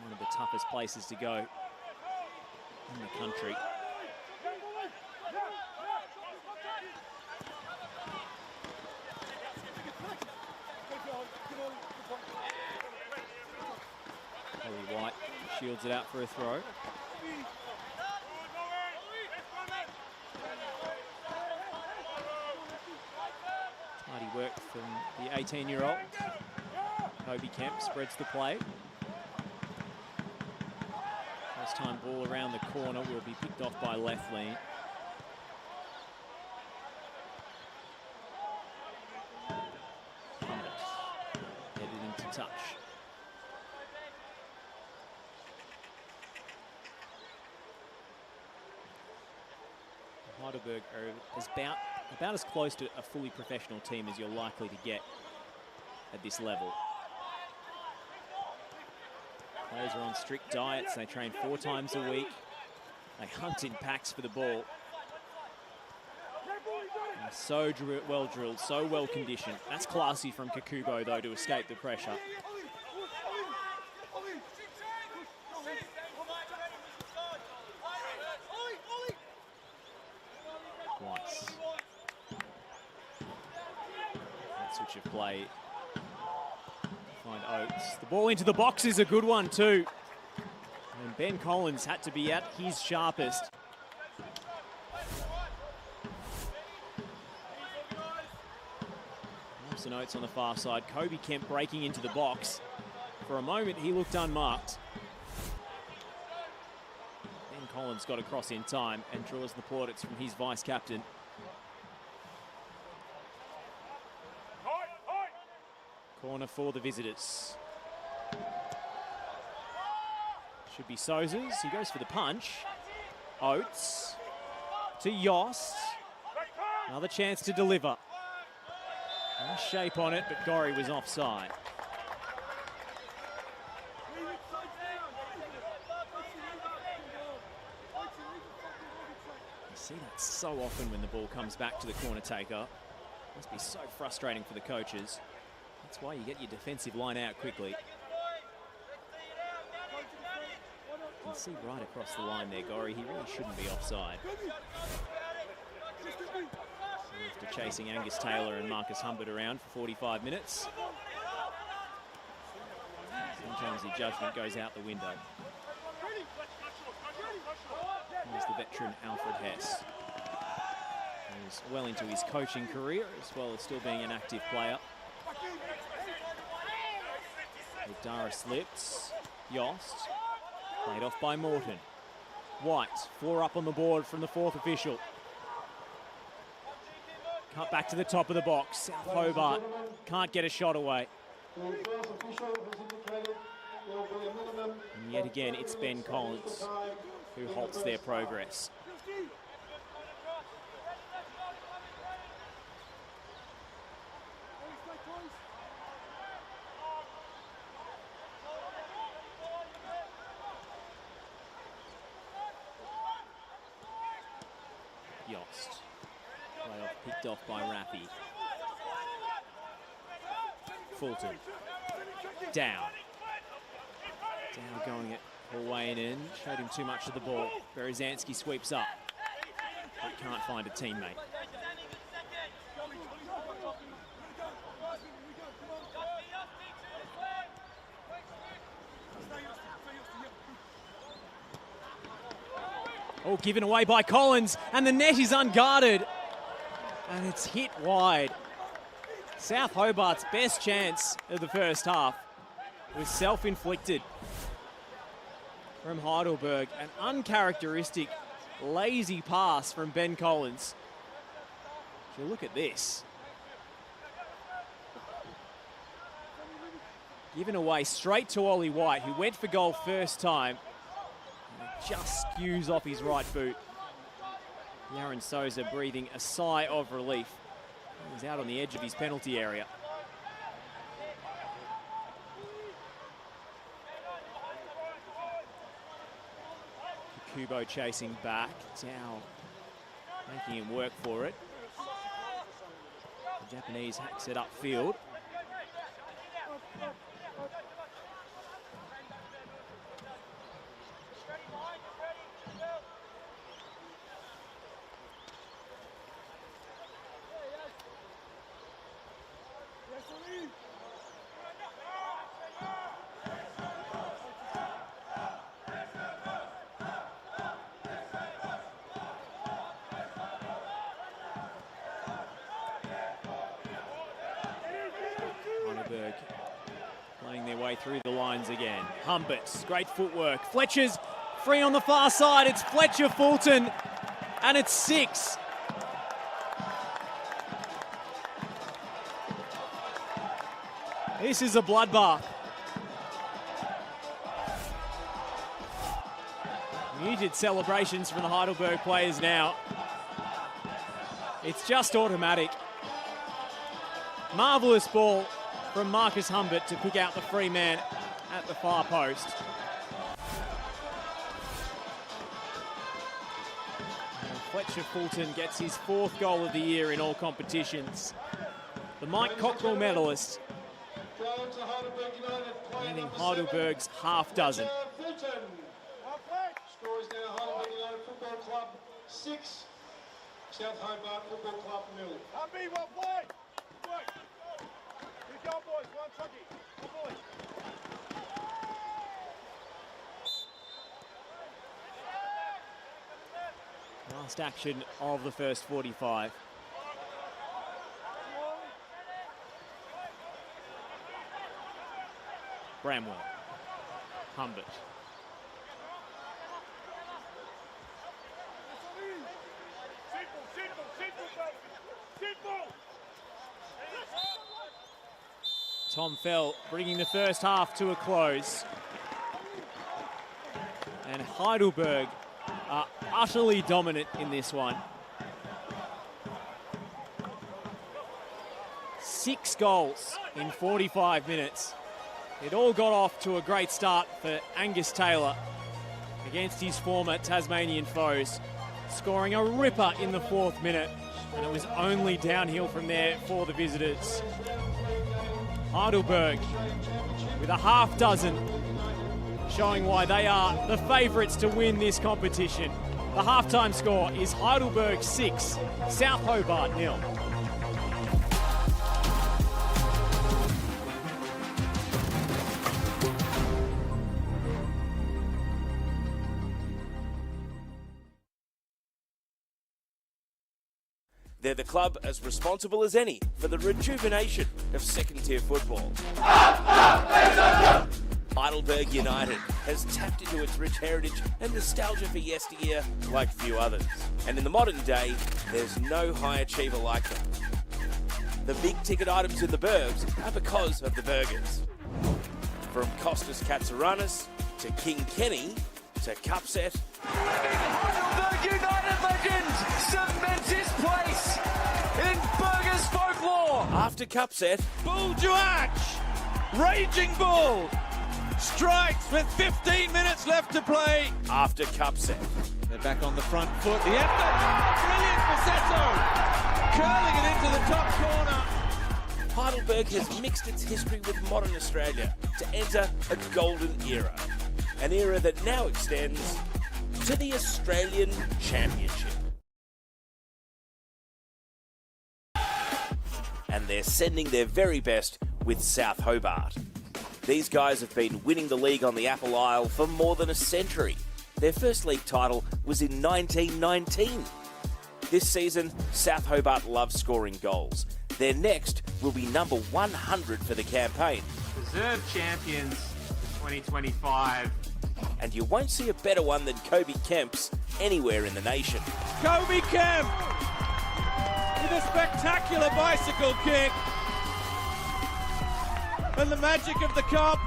One of the toughest places to go in the country. White shields it out for a throw. Tidy work from the 18-year-old. Kobe Kemp spreads the play. First time ball around the corner will be picked off by Lefley. Headed into touch. Heidelberg are about as close to a fully professional team as you're likely to get at this level. Players are on strict diets. They train 4 times a week. They hunt in packs for the ball. And so well drilled, so well conditioned. That's classy from Kakubo, though, to escape the pressure. Twice. That switch of play. Find Oates. The ball into the box is a good one too. And Ben Collins had to be at his sharpest. Thompson Oates on the far side. Kobe Kemp breaking into the box. For a moment he looked unmarked. Ben Collins got across in time and draws the plaudits from his vice-captain. Corner for the visitors. Should be Sozers. He goes for the punch. Oates to Yost. Another chance to deliver. Nice shape on it, but Gorry was offside. You see that so often when the ball comes back to the corner taker. Must be so frustrating for the coaches. That's why you get your defensive line out quickly. You can see right across the line there, Gorry. He really shouldn't be offside. After chasing Angus Taylor and Marcus Humbert around for 45 minutes. Sometimes the judgment goes out the window. There's the veteran Alfred Hess. He's well into his coaching career as well as still being an active player. Dara slips. Yost. Played off by Morton. White, 4 up on the board from the 4th official. Cut back to the top of the box. South Hobart can't get a shot away. And yet again, it's Ben Collins who halts their progress. Yost. Playoff picked off by Raffy. Fulton. Down. Down going it Hawaiian in. Showed him too much of the ball. Berezanski sweeps up. But can't find a teammate. Oh, given away by Collins, and the net is unguarded. And it's hit wide. South Hobart's best chance of the first half was self-inflicted from Heidelberg. An uncharacteristic, lazy pass from Ben Collins. If you look at this. Given away straight to Ollie White, who went for goal first time. And it just skews off his right boot. Yaron Souza breathing a sigh of relief. He's out on the edge of his penalty area. Kubo chasing back. Dow making him work for it. The Japanese hacks it upfield. Heidelberg playing their way through the lines again. Humbert's great footwork. Fletcher's free on the far side. It's Fletcher Fulton, and it's 6. This is a bloodbath. Muted celebrations from the Heidelberg players now. It's just automatic. Marvellous ball from Marcus Humbert to pick out the free man at the far post. And Fletcher Fulton gets his 4th goal of the year in all competitions. The Mike Cockrell medalist, winning Heidelberg's half dozen. Score is now Heidelberg United Football Club 6, South Hobart Football Club 0. Hamby, one play. Work. Good job, boys. One chucky. One boys. Last action of the first 45. Bramwell. Humbert. Tom Fell bringing the first half to a close. And Heidelberg are utterly dominant in this one. 6 goals in 45 minutes. It all got off to a great start for Angus Taylor against his former Tasmanian foes, scoring a ripper in the 4th minute, and it was only downhill from there for the visitors. Heidelberg with a half dozen, showing why they are the favourites to win this competition. The halftime score is Heidelberg 6, South Hobart 0. They're the club as responsible as any for the rejuvenation of second-tier football. Heidelberg United has tapped into its rich heritage and nostalgia for yesteryear like few others. And in the modern day, there's no high achiever like them. The big-ticket items in the Burbs are because of the burgers. From Costas Katsourannis to King Kenny to Cupset. Heidelberg United legend cements his place in burgers folklore. After Cupset, Bull Juach, Raging Bull, strikes with 15 minutes left to play. after Cupset. They're back on the front foot. The effort, brilliant for Seto, curling it into the top corner. Heidelberg has mixed its history with modern Australia to enter a golden era. An era that now extends to the Australian Championship. And they're sending their very best with South Hobart. These guys have been winning the league on the Apple Isle for more than a century. Their first league title was in 1919. This season, South Hobart loves scoring goals. Their next will be number 100 for the campaign. Reserve champions for 2025. And you won't see a better one than Kobe Kemp's anywhere in the nation. Kobe Kemp with a spectacular bicycle kick. and the magic of the comp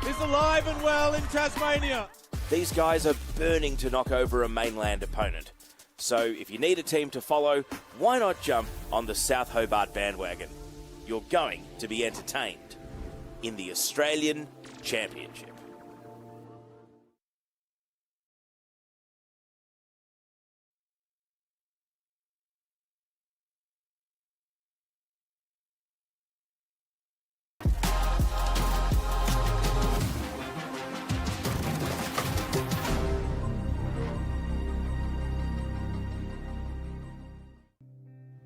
is alive and well in Tasmania. These guys are burning to knock over a mainland opponent. So if you need a team to follow, why not jump on the South Hobart bandwagon? You're going to be entertained in the Australian Championship.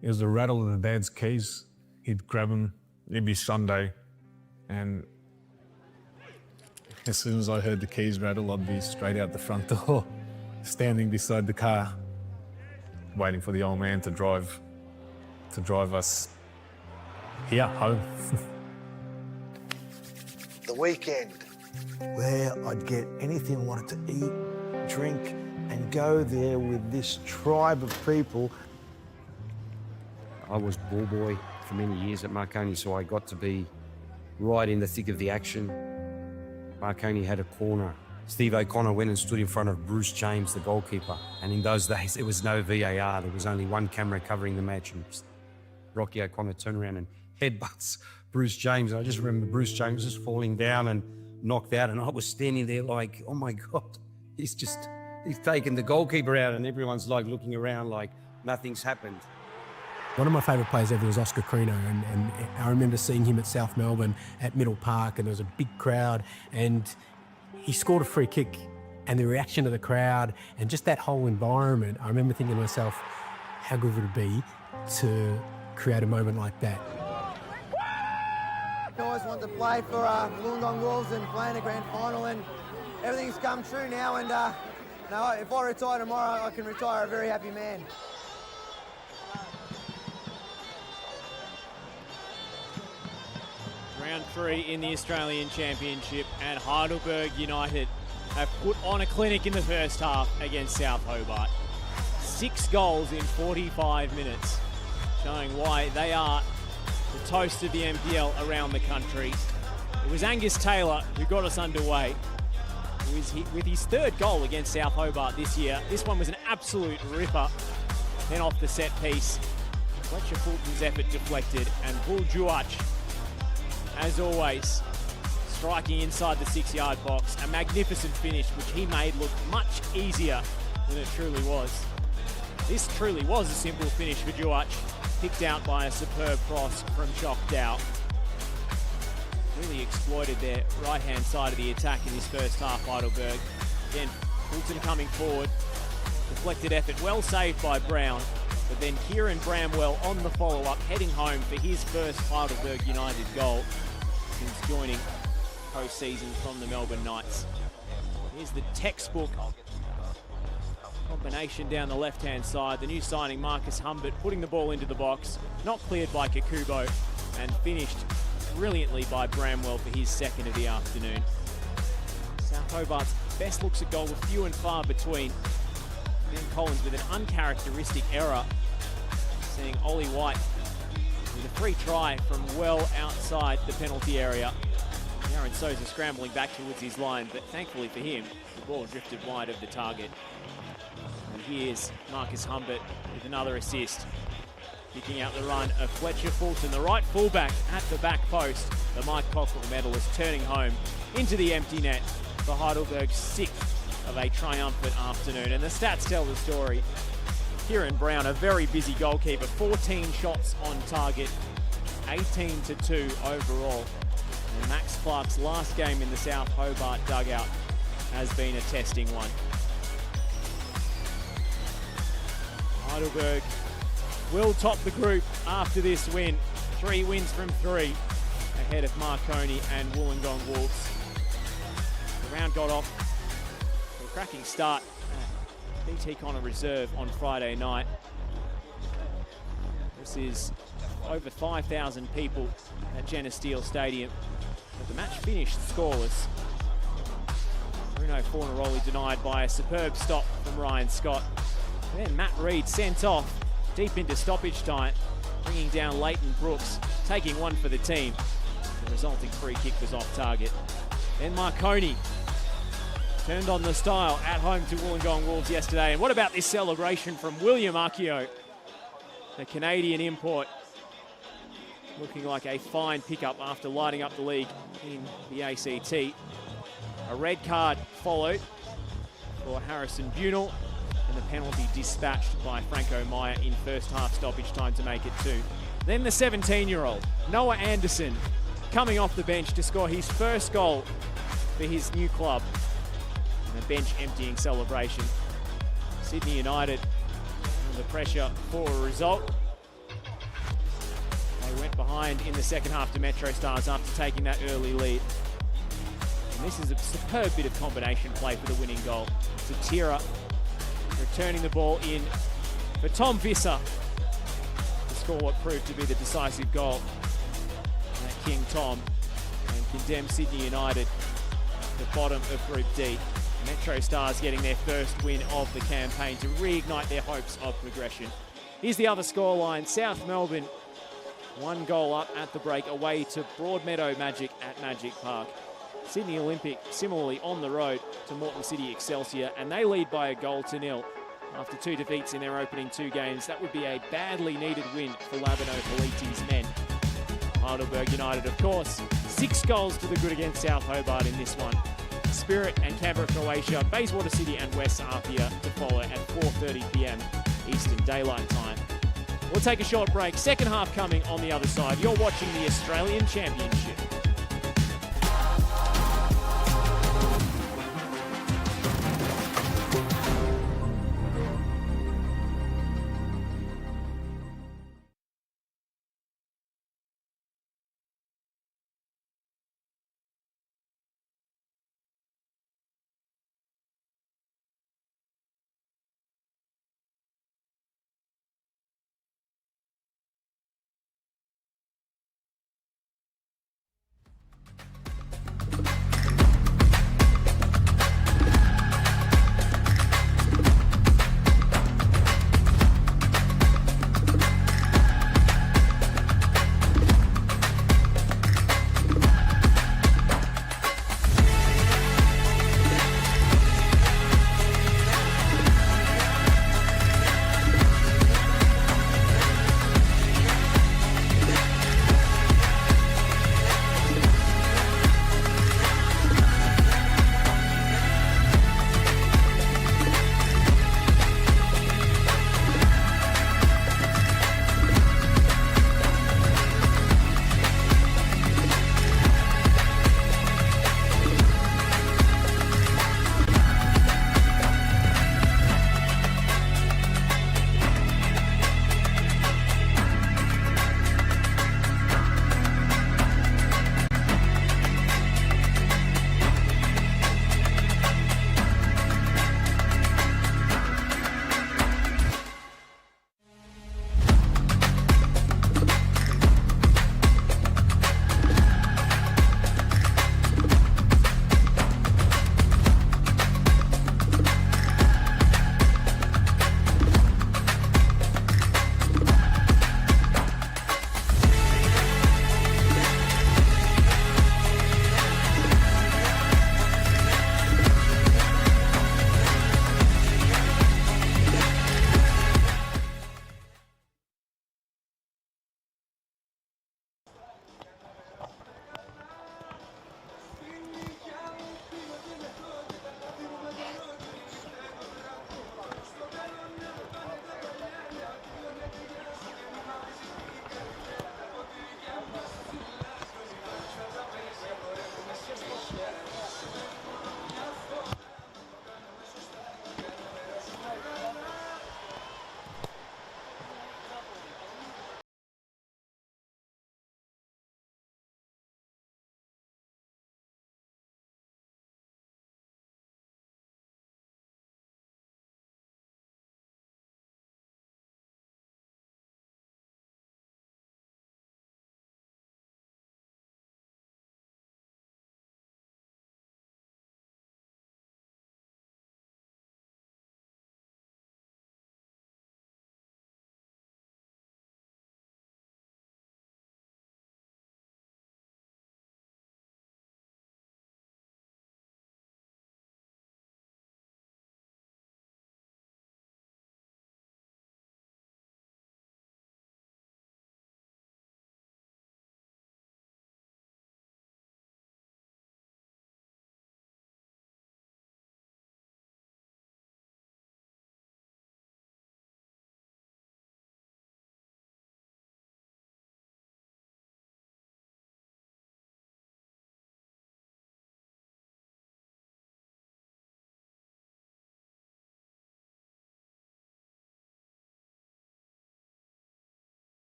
It was the rattle of the dad's keys. He'd grab them, it'd be Sunday, and as soon as I heard the keys rattle, I'd be straight out the front door, standing beside the car, waiting for the old man to drive us here, home. The weekend, where I'd get anything I wanted to eat, drink, and go there with this tribe of people. I was ball boy for many years at Marconi, so I got to be right in the thick of the action. Marconi had a corner. Steve O'Connor went and stood in front of Bruce James, the goalkeeper. And in those days, there was no VAR. There was only one camera covering the match. And Rocky O'Connor turned around and headbutts Bruce James. And I just remember Bruce James just falling down and knocked out. And I was standing there like, oh my God, he's taken the goalkeeper out. And everyone's like looking around like nothing's happened. One of my favourite players ever was Oscar Crino, and I remember seeing him at South Melbourne at Middle Park, and there was a big crowd, and he scored a free kick, and the reaction of the crowd and just that whole environment, I remember thinking to myself, how good would it be to create a moment like that? I always wanted to play for Wollongong Wolves and play in a grand final, and everything's come true now, and if I retire tomorrow, I can retire a very happy man. Round 3 in the Australian Championship, and Heidelberg United have put on a clinic in the first half against South Hobart. 6 goals in 45 minutes, showing why they are the toast of the NPL around the country. It was Angus Taylor who got us underway with his 3rd goal against South Hobart this year. This one was an absolute ripper. Then off the set piece, Fletcher Fulton's effort deflected, and Bull Juach, as always, striking inside the 6-yard box. A magnificent finish, which he made look much easier than it truly was. This truly was a simple finish for Juach, picked out by a superb cross from Chok Dow. Really exploited their right-hand side of the attack in this first half, Heidelberg. Again, Fulton coming forward. Deflected effort, well saved by Brown. But then Kieran Bramwell on the follow-up, heading home for his first Heidelberg United goal since joining postseason from the Melbourne Knights. Here's the textbook combination down the left-hand side. The new signing, Marcus Humbert, putting the ball into the box, not cleared by Kakubo, and finished brilliantly by Bramwell for his 2nd of the afternoon. South Hobart's best looks at goal were few and far between. Ben Collins with an uncharacteristic error, seeing Ollie White with a free try from well outside the penalty area. Aaron Souza scrambling back towards his line, but thankfully for him, the ball drifted wide of the target. And here's Marcus Humbert with another assist, picking out the run of Fletcher Fulton, the right fullback at the back post. The Mike Cockrell medalist turning home into the empty net for Heidelberg's 6th of a triumphant afternoon. And the stats tell the story. Kieran Brown, a very busy goalkeeper, 14 shots on target, 18-2 overall. And Max Clark's last game in the South Hobart dugout has been a testing one. Heidelberg will top the group after this win. 3 wins from 3 ahead of Marconi and Wollongong Wolves. The round got off to a cracking start. BT Connor Reserve on Friday night. This is over 5,000 people at Jenna Steele Stadium. But the match finished scoreless. Bruno Fornaroli denied by a superb stop from Ryan Scott. And then Matt Reid sent off deep into stoppage time, bringing down Leighton Brooks, taking one for the team. resulting free kick was off target. Then Marconi turned on the style at home to Wollongong Wolves yesterday. And what about this celebration from William Akio, the Canadian import, looking like a fine pickup after lighting up the league in the ACT. A red card followed for Harrison Bunel, and the penalty dispatched by Franco Meyer in first half stoppage time to make it 2. Then the 17-year-old, Noah Anderson, coming off the bench to score his first goal for his new club. And a bench emptying celebration. Sydney United under pressure for a result. They went behind in the second half to Metro Stars after taking that early lead. And this is a superb bit of combination play for the winning goal. Satira returning the ball in for Tom Visser to score what proved to be the decisive goal at King Tom and condemn Sydney United to the bottom of Group D. Metro Stars getting their first win of the campaign to reignite their hopes of progression. Here's the other scoreline. South Melbourne 1 goal up at the break away to Broadmeadow Magic at Magic Park. Sydney Olympic similarly on the road to Moreton City Excelsior, and they lead by 1-0 after 2 defeats in their opening 2 games. That would be a badly needed win for Labino Politi's men. Heidelberg United, of course, 6 goals to the good against South Hobart in this one. Spirit and Canberra Croatia, Bayswater City and West Arthur to follow at 4:30 p.m. Eastern Daylight Time. We'll take a short break. Second half coming on the other side. You're watching the Australian Championship.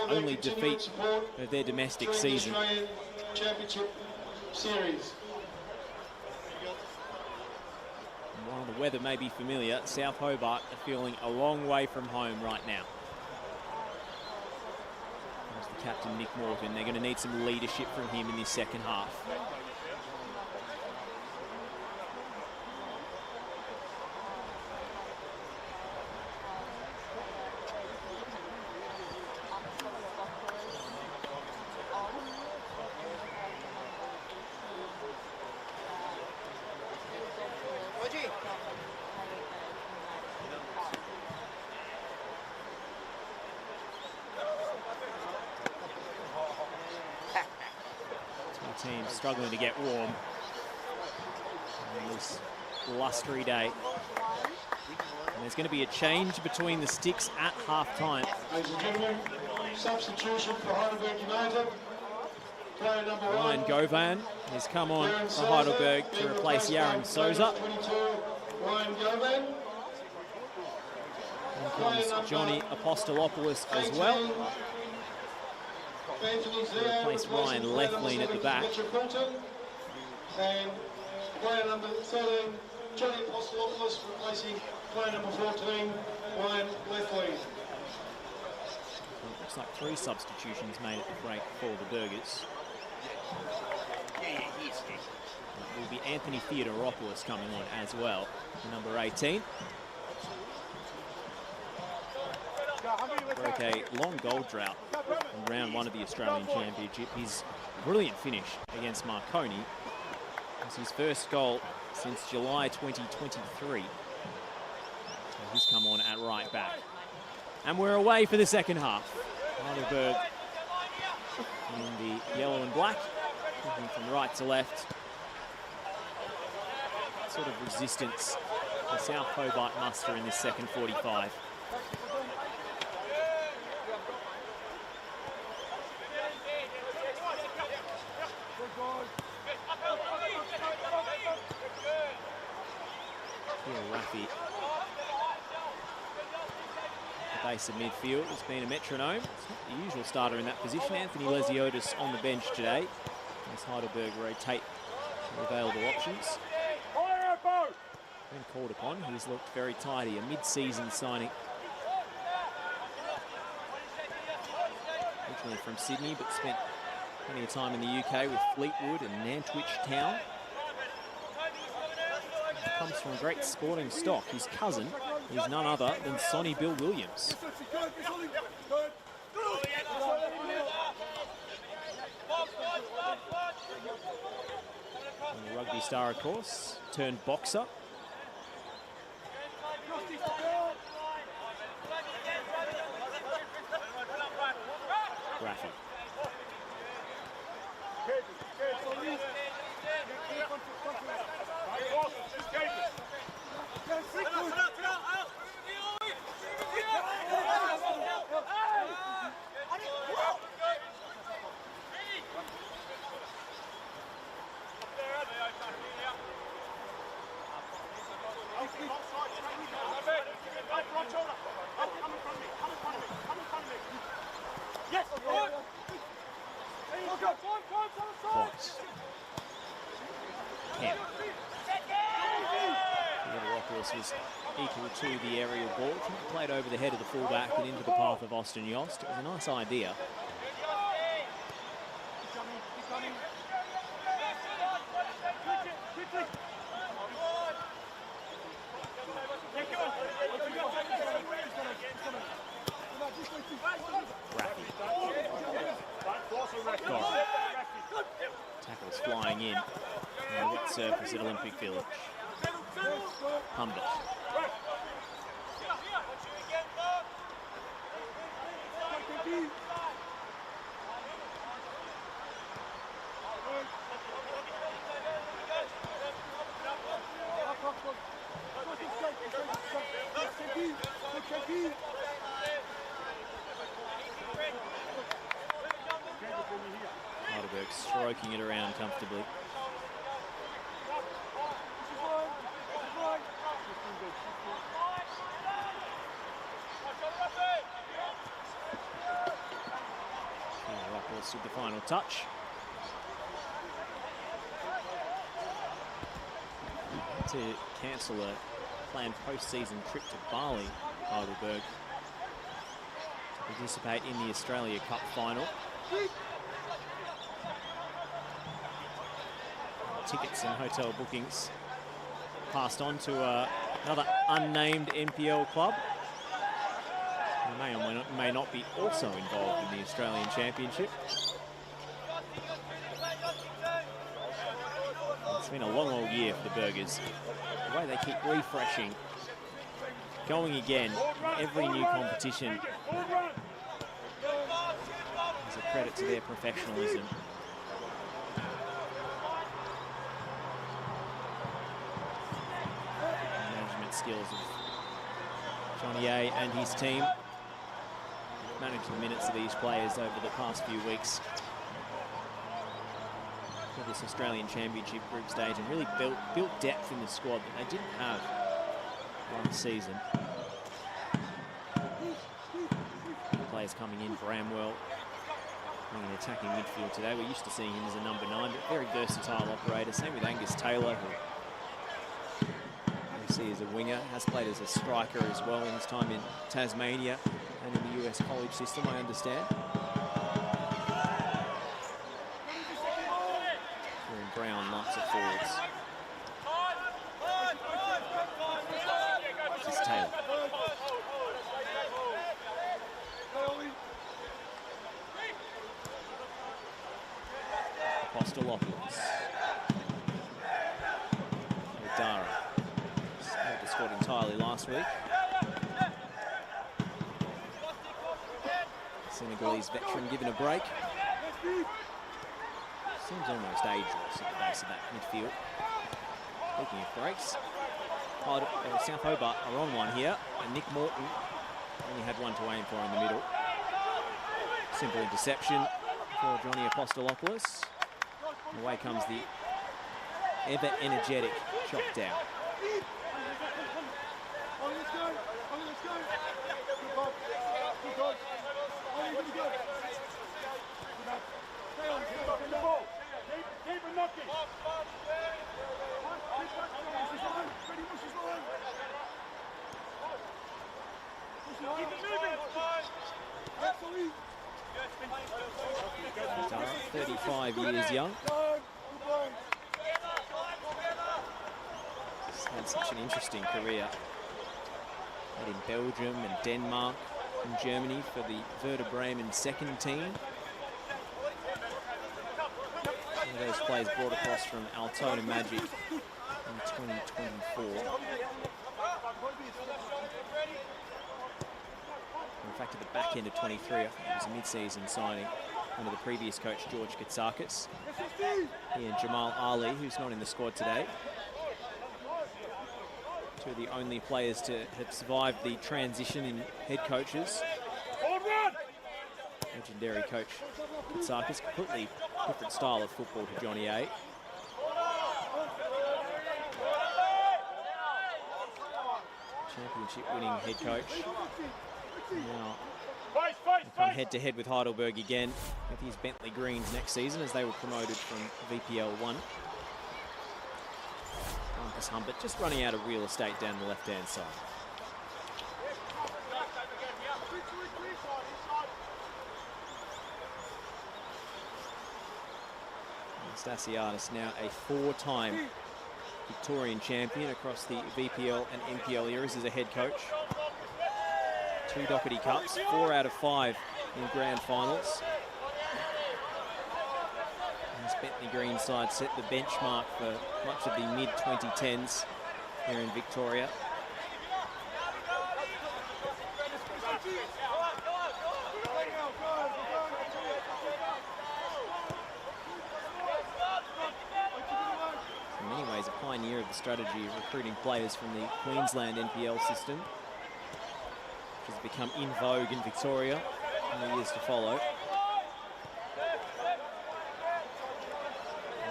only defeat of their domestic season. Australian Championship Series. While the weather may be familiar, South Hobart are feeling a long way from home right now. There's the captain, Nick Morgan. They're going to need some leadership from him in this second half. Team struggling to get warm on this blustery day. And there's going to be a change between the sticks at half-time. Ladies and gentlemen, substitution for Heidelberg United. Player number Ryan Govan has come on for Heidelberg to replace Yaron Souza. 22, Ryan Govan. And comes Johnny Apostolopoulos as well. Replace Ryan Leflin at the back. And player number 13, Johnny Apostolopoulos, replacing player number 14, Ryan Leflin. Looks like 3 substitutions made at the break for the Burgers. It will be Anthony Theodoropoulos coming on as well, number 18. Broke a long goal drought in round 1 of the Australian Championship. His brilliant finish against Marconi was his first goal since July 2023. And he's come on at right back. And we're away for the second half. Heidelberg in the yellow and black, moving from right to left. What sort of resistance the South Hobart muster in this second 45. Rafi, the base of midfield, has been a metronome. It's not the usual starter in that position. Anthony Lesiotis on the bench today as Heidelberg rotate the available options. When called upon, he's looked very tidy, a mid-season signing. Originally from Sydney, but spent plenty of time in the UK with Fleetwood and Nantwich Town. Comes from great sporting stock. His cousin is none other than Sonny Bill Williams. And a rugby star, of course, turned boxer. Rafi. Was equal to the aerial ball. Played over the head of the fullback and into the path of Austin Yost. It was a nice idea. Tackles flying in on the wet surface at Olympic Village. Humbert. Heidelberg stroking it around comfortably. Davis with the final touch. To cancel a planned post-season trip to Bali, Heidelberg, to participate in the Australia Cup final. Tickets and hotel bookings passed on to another unnamed NPL club, who may or may not be also involved in the Australian Championship. It's been a long old year for the Burgers. The way they keep refreshing, going again in every new competition is a credit to their professionalism. Management skills of Johnny A and his team. Managed the minutes of these players over the past few weeks for this Australian Championship group stage, and really built depth in the squad that they didn't have last season. Players coming in, Bramwell playing an attacking midfield today. We're used to seeing him as a number 9, but very versatile operator. Same with Angus Taylor, who we see as a winger, has played as a striker as well in his time in Tasmania and in the US college system, I understand. Brown lots of forwards. This is Taylor. Apostolopoulos. Dara. Had the squad entirely last week. Senegalese veteran given a break. Seems almost ageless at the base of that midfield. Speaking of breaks, South Hobart are on one here, and Nick Morton only had one to aim for in the middle. Simple interception for Johnny Apostolopoulos. And away comes the ever-energetic chop down. Dara, 35 years young. He's had such an interesting career. Played in Belgium and Denmark and Germany for the Werder Bremen second team. One of those players brought across from Altona Magic in 2024. In fact, at the back end of 23, I think it was a mid-season signing under the previous coach, George Katsakis. He and Jamal Ali, who's not in the squad today. Two of the only players to have survived the transition in head coaches. Legendary coach Katsakis, completely different style of football to Johnny A. Championship winning head coach. Now, come head-to-head with Heidelberg again with his Bentley Greens next season, as they were promoted from VPL 1. Marcus Humbert just running out of real estate down the left-hand side. Stasiadis, now a 4-time Victorian champion across the VPL and NPL eras as a head coach. 2 Doherty Cups, 4 out of 5 in grand finals. And this Bentley Green side set the benchmark for much of the mid-2010s here in Victoria. In many ways, a pioneer of the strategy of recruiting players from the Queensland NPL system, has become in vogue in Victoria in the years to follow. Look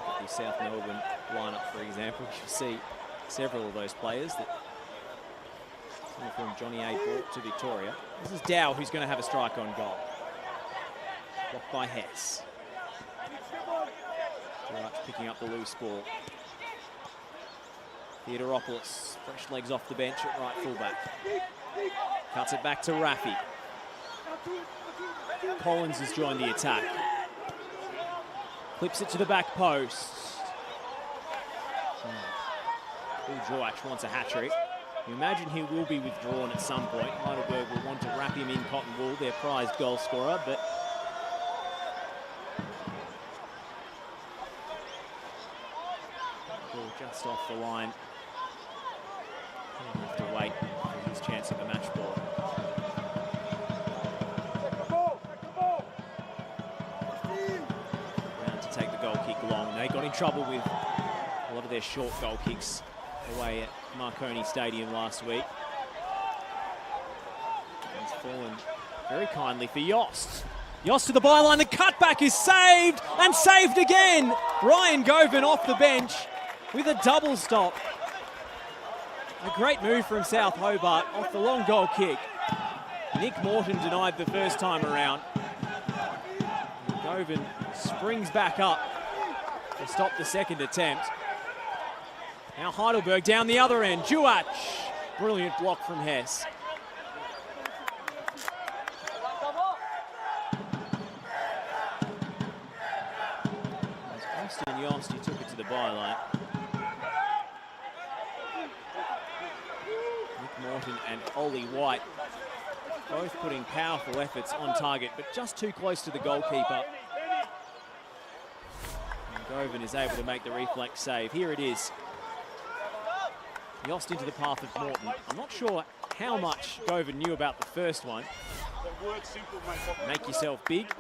at the South Melbourne lineup, for example. You see several of those players that from Johnny A brought to Victoria. This is Dow, who's going to have a strike on goal. Blocked by Hess. Gerrard picking up the loose ball. Theodoropoulos, fresh legs off the bench at right fullback. Cuts it back to Rafi. Collins has joined the attack. Clips it to the back post. Bill Joach wants a hat-trick. You imagine he will be withdrawn at some point. Heidelberg will want to wrap him in cotton wool, their prized goal scorer, but ball just off the line. He'll have to wait for his chance at the match ball. Round to take the goal kick long. They got in trouble with a lot of their short goal kicks away at Marconi Stadium last week. He's fallen very kindly for Yost. Yost to the byline, the cutback is saved, and saved again! Ryan Govan off the bench with a double stop. A great move from South Hobart off the long goal kick. Nick Morton denied the first time around. Govan springs back up to stop the second attempt. Now Heidelberg down the other end. Joach, brilliant block from Hess. Austin Yost, he took it to the byline. Nick Morton and Ollie White both putting powerful efforts on target, but just too close to the goalkeeper. And Govan is able to make the reflex save. Here it is. Yost into the path of Morton. I'm not sure how much Govan knew about the first one. Make yourself big,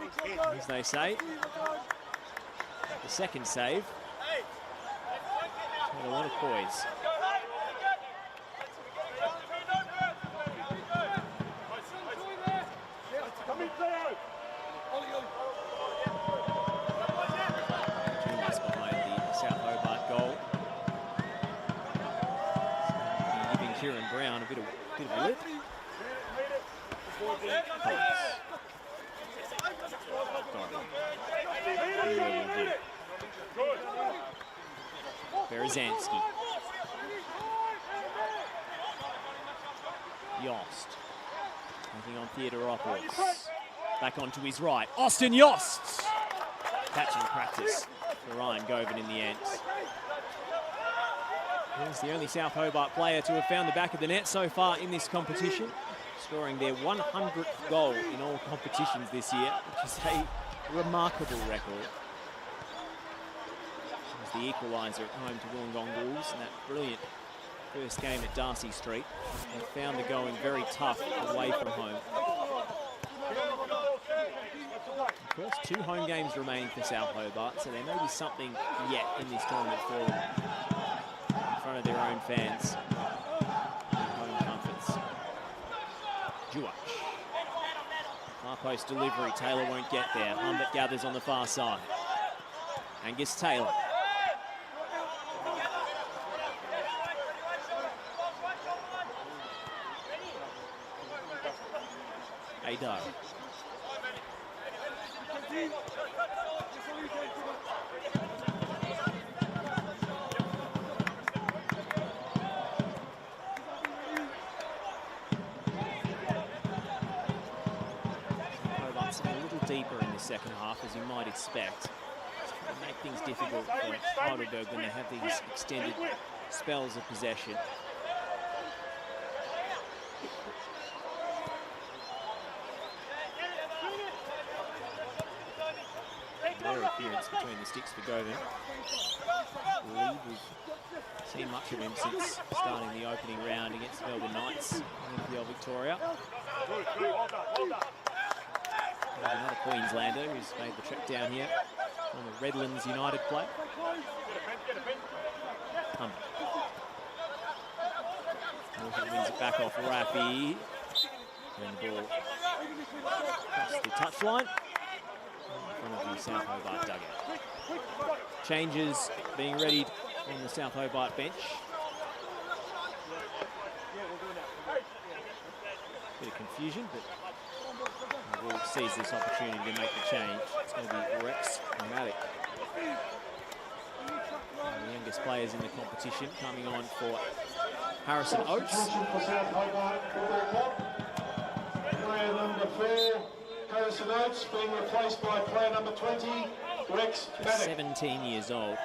as they say. The second save. Had a lot of poise. Juniors behind the South Hobart goal. Giving Kieran Brown a bit of a lip. Berezanski. Yost. Taking on Theodoropoulos. Back onto his right. Austin Yost. Catching practice for Ryan Govan in the end. He's the only South Hobart player to have found the back of the net so far in this competition, scoring their 100th goal in all competitions this year, which is a remarkable record. It was the equaliser at home to Wollongong Wolves in that brilliant first game at Darcy Street. They found the going very tough away from home. Of course, 2 home games remaining for South Hobart, so there may be something yet in this tournament for them in front of their own fans. Home comforts. Joach. Far post delivery, Taylor won't get there. Humbert gathers on the far side. Angus Taylor. Ado. Hobart's a little deeper in the second half, as you might expect. To make things difficult for Heidelberg when they have these extended spells of possession. Their appearance between the sticks for Govan. I believe we've seen much of him since starting the opening round against Melbourne Knights in NPL Victoria. There's another Queenslander who's made the trip down here on the Redlands United play. Humbert. Morton wins it back off Rafi. And the ball across the touchline. In front of the South Hobart dugout. Changes being readied on the South Hobart bench. Bit of confusion, but will seize this opportunity to make the change. It's going to be Rex Maddock. The youngest players in the competition coming on for Harrison Oates. Player number 4, Harrison Oates, being replaced by player number 20, Rex Maddock. 17 years old.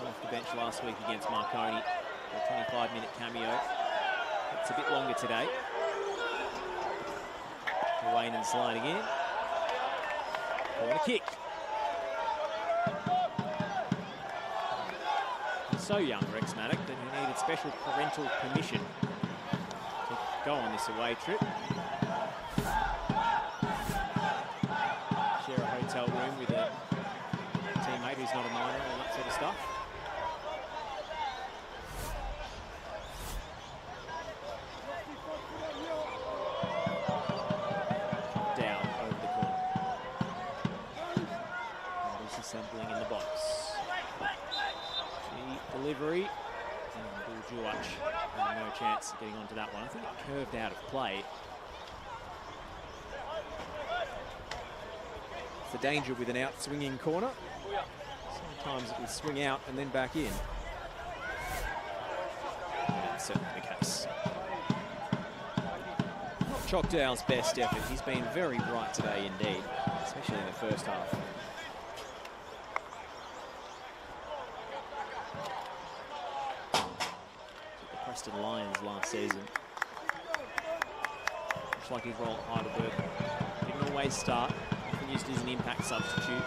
Off the bench last week against Marconi. A 25-minute cameo. It's a bit longer today. Wayne and sliding in. Corner kick. He's so young, Rex Maddock, that he needed special parental permission to go on this away trip. Share a hotel room with a teammate who's not a minor, all that sort of stuff. Down over the corner. There's assembling in the box. The delivery. And Bull Juach had no chance of getting onto that one. I think it curved out of play. It's the danger with an out-swinging corner. Sometimes it will swing out and then back in. That's certainly the case. Not Chalkdale's best effort. He's been very bright today indeed, especially in the first half. The Preston Lions last season. Much like his role at Heidelberg. Didn't always start. Often used as an impact substitute.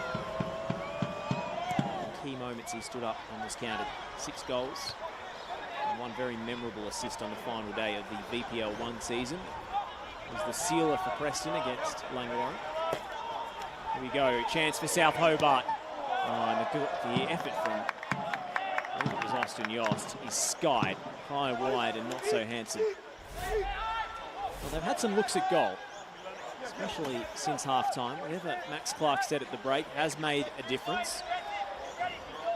In key moments he stood up and was counted. 6 goals. And one very memorable assist on the final day of the VPL 1 season. It was the sealer for Preston against Langwarrin. Here we go, chance for South Hobart. Oh, and the effort from, I think it was Austin Yost, is skied high, wide, and not so handsome. Well, they've had some looks at goal, especially since half-time. Whatever Max Clark said at the break has made a difference.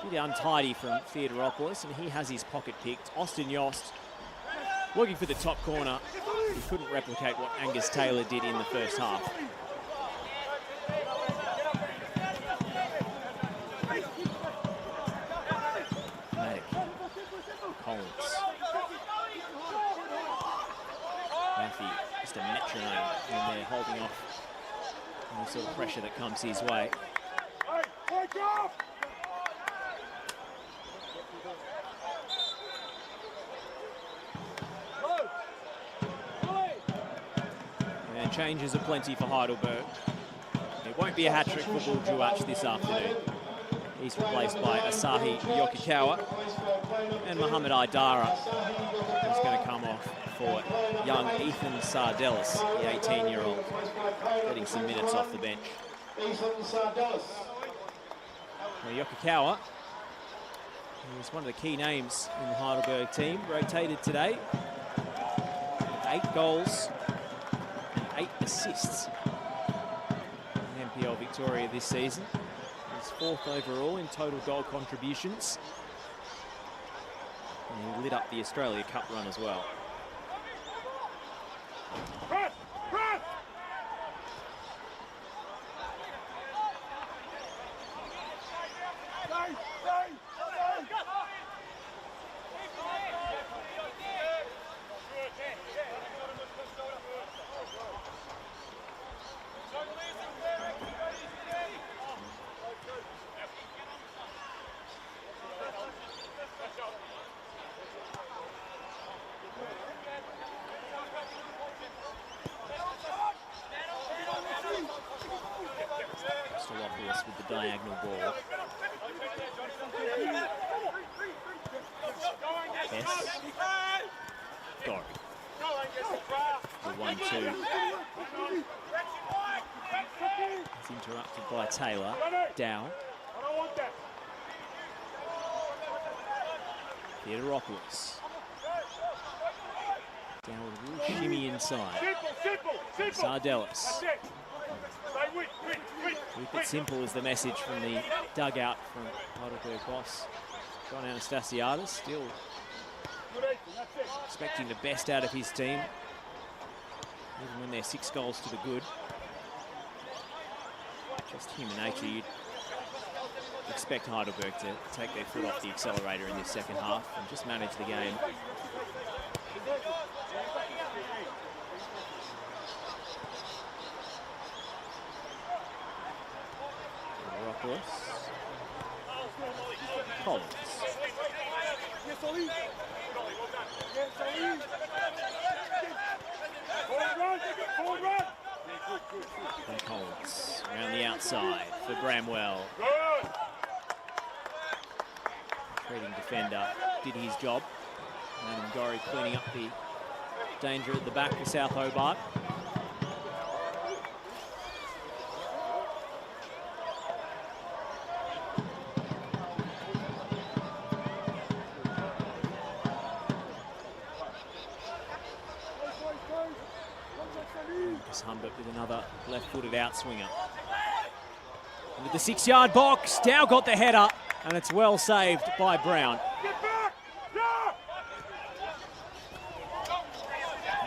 A bit untidy from Theodoropoulos, and he has his pocket picked. Austin Yost looking for the top corner. He couldn't replicate what Angus Taylor did in the first half. Maddock, Collins, Murphy, just a metronome when they're holding off any sort of pressure that comes his way. And changes are plenty for Heidelberg. It won't be a hat-trick for Bull Juach this afternoon. He's replaced by Asahi Yokikawa and Mohamed Aidara, who's going to come off for young Ethan Sardellis, the 18-year-old, getting some minutes off the bench. Well, Yokikawa, he's one of the key names in the Heidelberg team, rotated today. 8 goals and 8 assists in NPL Victoria this season. He's 4th overall in total goal contributions. And he lit up the Australia Cup run as well. With the diagonal ball. Hess. Dory. The 1-2. It's interrupted by Taylor. Dow. Theodoropoulos. Down with a little shimmy inside. Sardellis. Keep it simple is the message from the dugout from Heidelberg boss John Anastasiadis. Still expecting the best out of his team. Even when they're 6 goals to the good. Just human nature, you'd expect Heidelberg to take their foot off the accelerator in this second half and just manage the game. Collins. And Collins around the outside for Bramwell. Treating defender did his job. And Gorry cleaning up the danger at the back for South Hobart. Hobart with another left-footed outswinger. With the 6-yard box, Dow got the header, and it's well saved by Brown.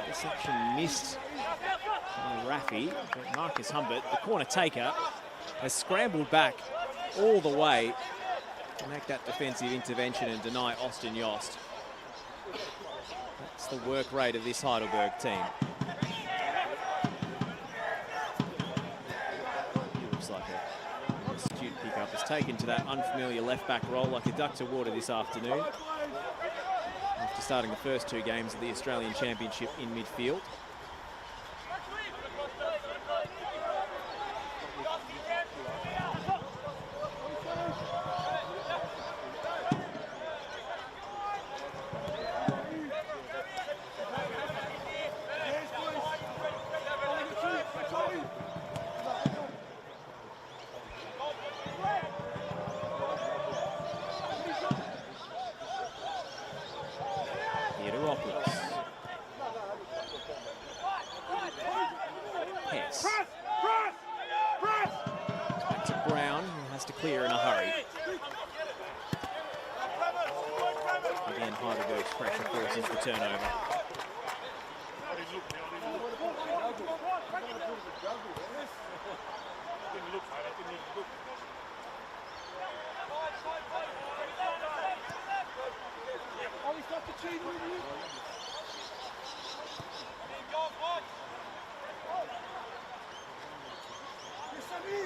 Interception missed by Raffy, but Marcus Humbert, the corner taker, has scrambled back all the way to make that defensive intervention and deny Austin Yost. That's the work rate of this Heidelberg team. Pickup has taken to that unfamiliar left-back role like a duck to water this afternoon. After starting the first 2 games of the Australian Championship in midfield.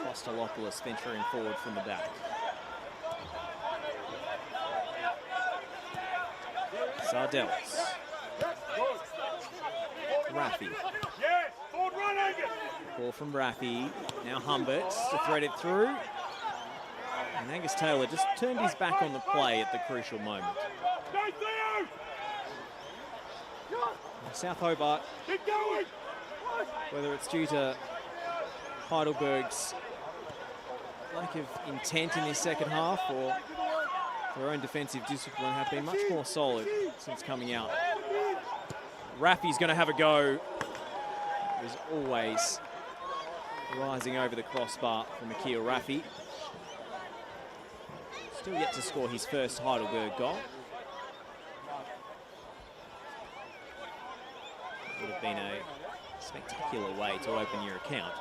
Kostolopoulos venturing forward from the back. Sardells. Raffy. Ball from Raffy. Now Humbert to thread it through. And Angus Taylor just turned his back on the play at the crucial moment. South Hobart, whether it's due to Heidelberg's lack of intent in this second half or their own defensive discipline, have been much more solid since coming out. Raffy's going to have a go. It was always rising over the crossbar from Akil Raffy. Still yet to score his first Heidelberg goal. Would have been a spectacular way to open your account.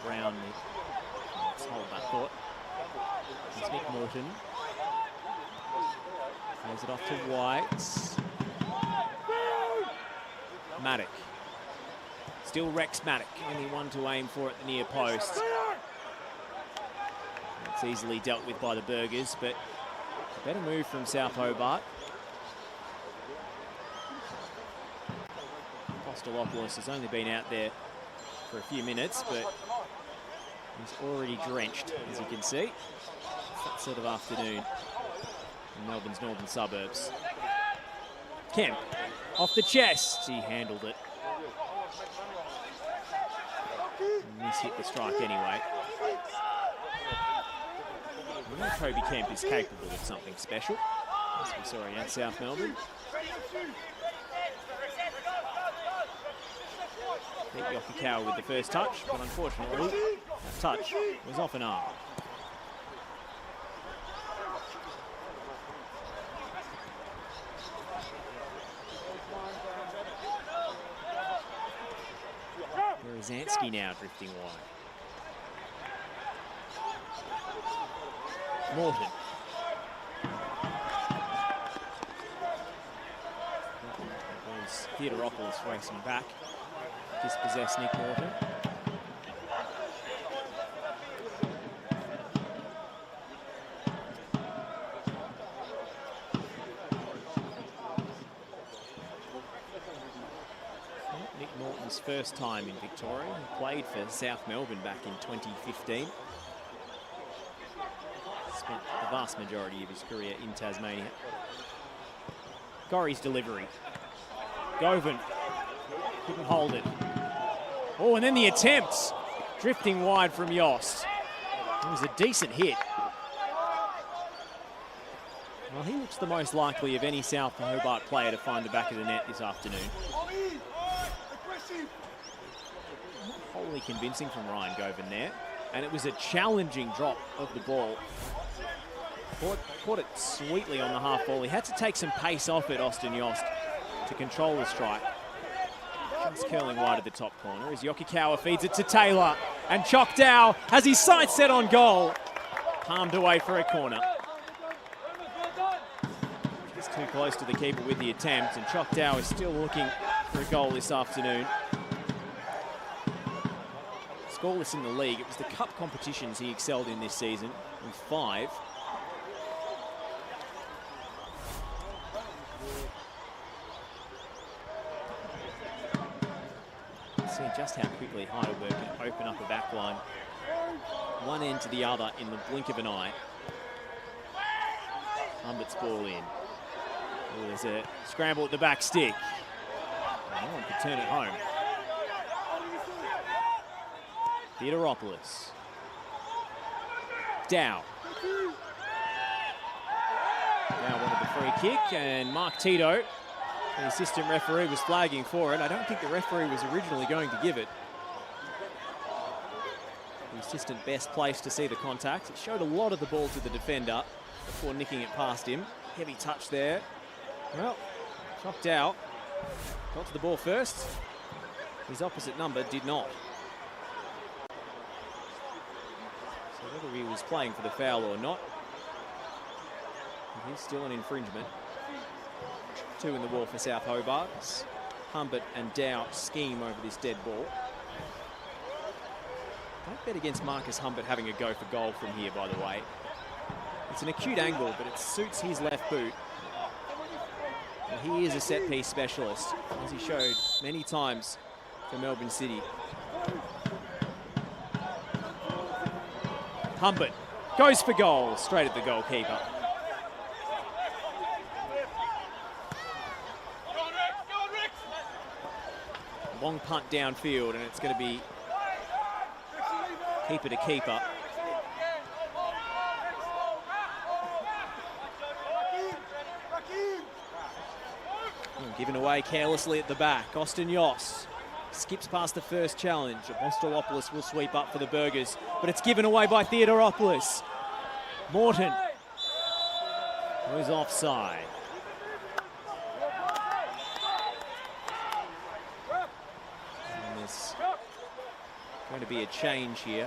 Brown, let's hold that thought. It's Nick Morton. Throws it off to White. Maddock. Still Rex Maddock, only one to aim for at the near post. It's easily dealt with by the Burgers, but a better move from South Hobart. Kostolopoulos has only been out there for a few minutes, but he's already drenched, as you can see. It's that sort of afternoon in Melbourne's northern suburbs. Kemp, off the chest. He handled it. Miss hit the strike anyway. We know Kobe Kemp is capable of something special. as we saw against South Melbourne. Beat Yokikawa with the first touch, but unfortunately, that touch was off an arm. Zansky now drifting wide. Morton. Theodoropoulos racing back. Dispossessed Nick Morton. Nick Morton's first time in Victoria. He played for South Melbourne back in 2015. Spent the vast majority of his career in Tasmania. Gorry's delivery. Govan couldn't hold it. Oh, and then the attempt. Drifting wide from Yost. It was a decent hit. Well, he looks the most likely of any South Hobart player to find the back of the net this afternoon. Wholly convincing from Ryan Govan there. And it was a challenging drop of the ball. Caught it sweetly on the half ball. He had to take some pace off it, Austin Yost, to control the strike. Just curling wide at the top corner as Yokikawa feeds it to Taylor. And Chokdao has his sights set on goal. Palmed away for a corner. Just too close to the keeper with the attempt, and Chokdao is still looking for a goal this afternoon. Scoreless in the league. It was the cup competitions he excelled in this season with 5. See just how quickly Heidelberg can open up a back line, one end to the other in the blink of an eye. Humbert's ball in. Oh, there's a scramble at the back stick. No one could turn it home. Theodoropoulos. Dow. Dow wanted the free kick, and Mark Tito, the assistant referee, was flagging for it. I don't think the referee was originally going to give it. The assistant best placed to see the contact. It showed a lot of the ball to the defender before nicking it past him. Heavy touch there. Well, Chokdao got to the ball first. His opposite number did not. So whether he was playing for the foul or not, it is still an infringement. 2 in the wall for South Hobart. Humbert and Dow scheme over this dead ball. Don't bet against Marcus Humbert having a go for goal from here, by the way. It's an acute angle, but it suits his left boot. And he is a set-piece specialist, as he showed many times for Melbourne City. Humbert goes for goal, straight at the goalkeeper. Long punt downfield, and it's going to be keeper to keeper. Given away carelessly at the back. Austin Yost skips past the first challenge. Apostolopoulos will sweep up for the Burgers, but it's given away by Theodoropoulos. Morton was offside. And there's going to be a change here.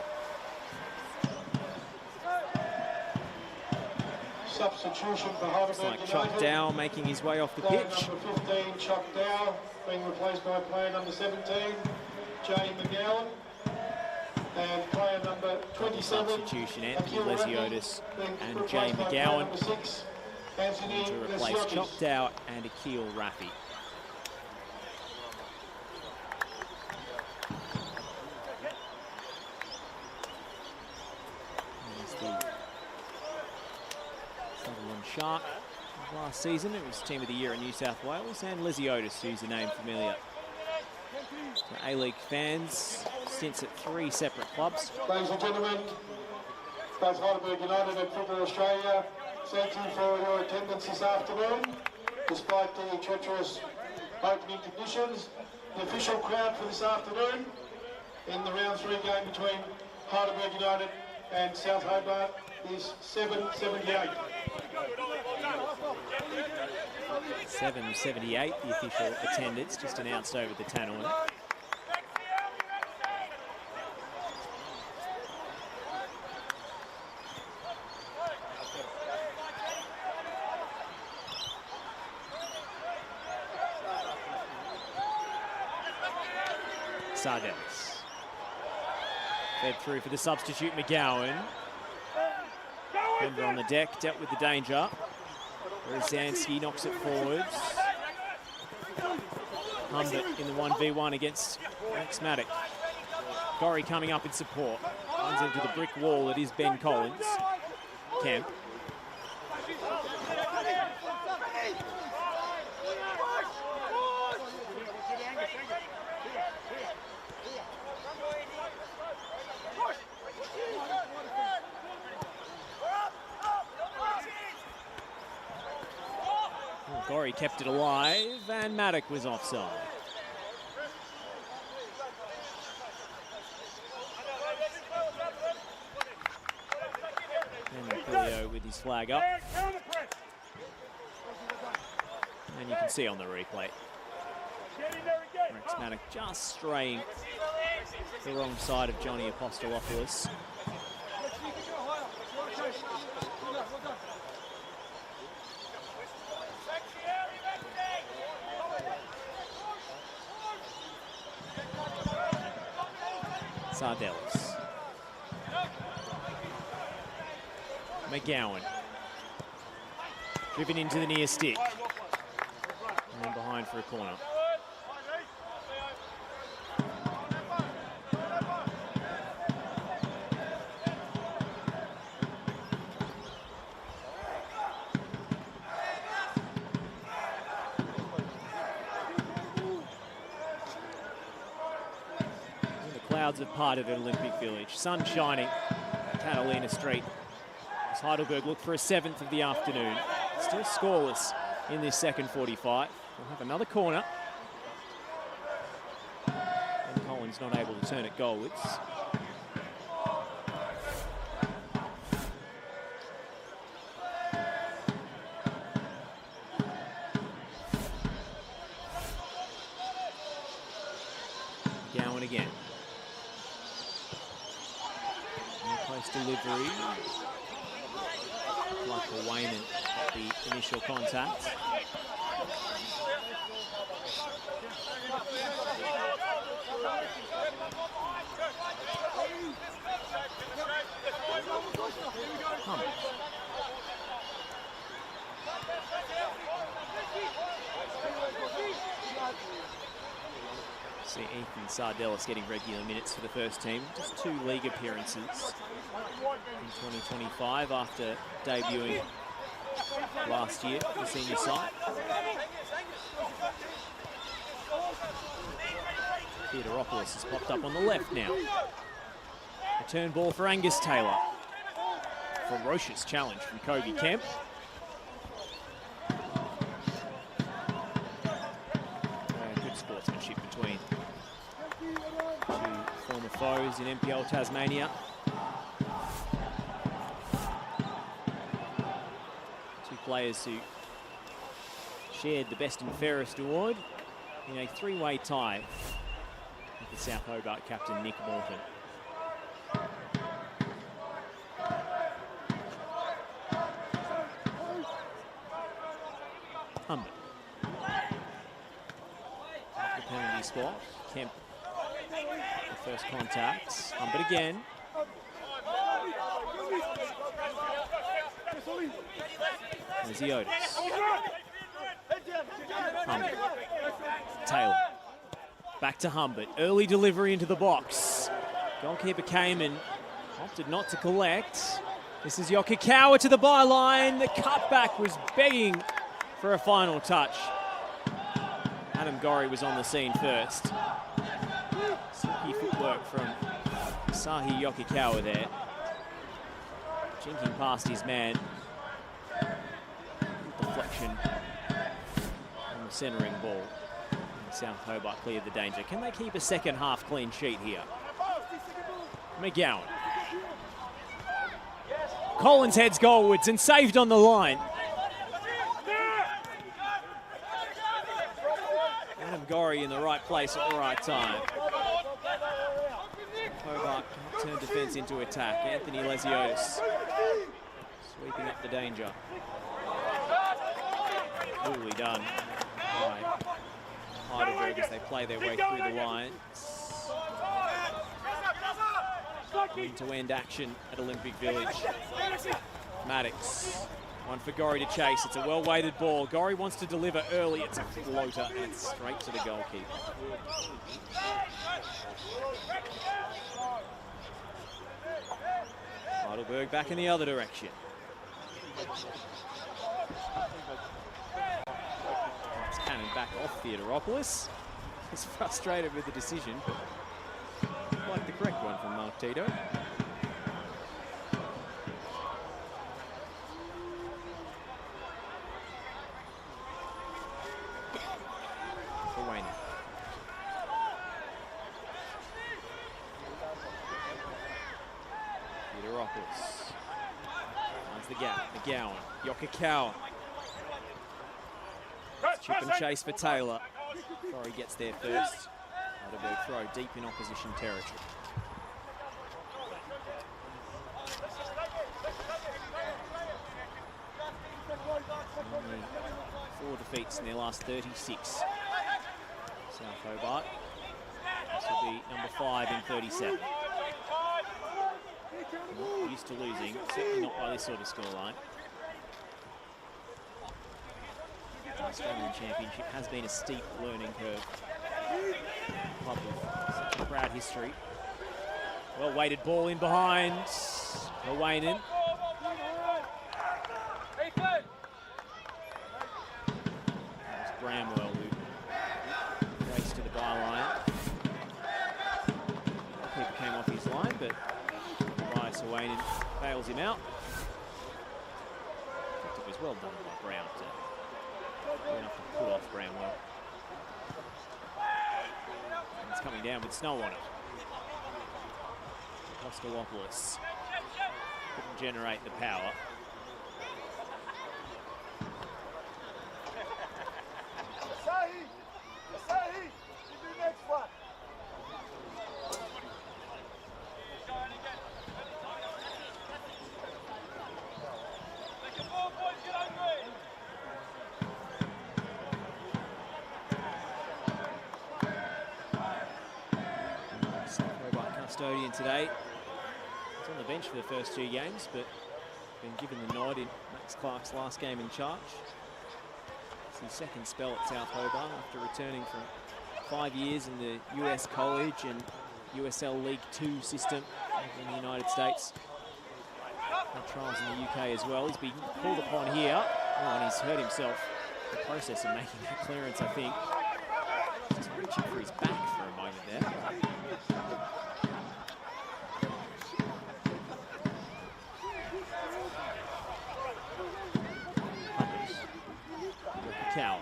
Substitution for Heidelberg. Looks like Chokdao making his way off the pitch. Number 15, Chokdao, being replaced by player number 17, Jay McGowan. And player number 27, substitution, Anthony Lesiotis and Jay McGowan to replace Chokdao and Akil Raffi. Shark last season. It was Team of the Year in New South Wales, and Lesiotis, who's a name familiar to A-League fans, stints at 3 separate clubs. Ladies and gentlemen, both Heidelberg United and Football Australia Thank you for your attendance this afternoon. Despite the treacherous opening conditions, the official crowd for this afternoon in the round 3 game between Heidelberg United and South Hobart is 778. 778, the official attendance, just announced over the tannoy. Sardellis. Fed through for the substitute, McGowan. Denver on the deck, dealt with the danger. Zansky knocks it forwards. Humbert in the 1v1 against Max Maddock. Gorry coming up in support. Runs into the brick wall that is Ben Collins. Kemp. Gorry kept it alive, and Maddock was offside. And Julio with his flag up. And you can see on the replay, Rex Maddock just straying the wrong side of Johnny Apostolopoulos. Sardellis. McGowan. Driven into the near stick. And then behind for a corner. Clouds have parted at Olympic Village. Sun shining. Catalina Street. As Heidelberg look for a 7th of the afternoon. Still scoreless in this second 45. We'll have another corner. And Collins not able to turn it goalwards. Gowan again. Close delivery. Michael Wayman at the initial contact. See Ethan Sardellis getting regular minutes for the first team. Just 2 league appearances in 2025 after debuting last year for the senior side. Theodoropoulos has popped up on the left now. Return ball for Angus Taylor. Ferocious challenge from Kobe Kemp. Good sportsmanship between two former foes in NPL Tasmania. Two players who shared the best and fairest award in a 3-way tie with the South Hobart captain Nick Morton. Humbert. The penalty spot. Kemp, the first contact. Humbert again. There's the Otis. Humbert. Taylor. Back to Humbert. Early delivery into the box. Goalkeeper came and opted not to collect. This is Yokikawa to the byline. The cutback was begging for a final touch. Adam Gorry was on the scene first. Silky footwork from Sahi Yokikawa there. Jinking past his man. deflection on the centering ball. And South Hobart cleared the danger. Can they keep a second half clean sheet here? McGowan. Collins heads goalwards and saved on the line. Adam Gorry in the right place at the right time. Hobart can't turn defence into attack. Anthony Lesiotis sweeping up the danger. Coolly done by Heidelberg as they play their way through the lines. End-to-end action at Olympic Village. Maddox, one for Gorry to chase. It's a well-weighted ball. Gorry wants to deliver early. It's a floater and it's straight to the goalkeeper. Heidelberg back in the other direction. It's cannon back off Theodoropoulos. He's frustrated with the decision, but like the correct one from Mark Tito. For Wayne. Theodoropoulos. Finds the gap. McGowan. Yokokawa. Chip and chase for Taylor. Gorry gets there first. Heidelberg throw deep in opposition territory. Only 4 defeats in their last 36. South Hobart. This will be number 5 in 37. Not used to losing, certainly not by this sort of scoreline. The Australian Championship has been a steep learning curve. Club with such a proud history. Well weighted ball in behind. Owainen. There's Bramwell who raced to the byline. Keeper came off his line, but Elias Owainen bails him out. It was well done by Brown to enough to put off Bramwell. It's coming down with snow on it. Kostelopoulos couldn't generate the power. Custodian today. He's on the bench for the first 2 games, but been given the nod in Max Clark's last game in charge. It's his second spell at South Hobart after returning from 5 years in the US College and USL League 2 system in the United States. Had trials in the UK as well. He's been called upon here. Oh, and he's hurt himself in the process of making that clearance, I think. Just reaching for his back for a moment there. Cow.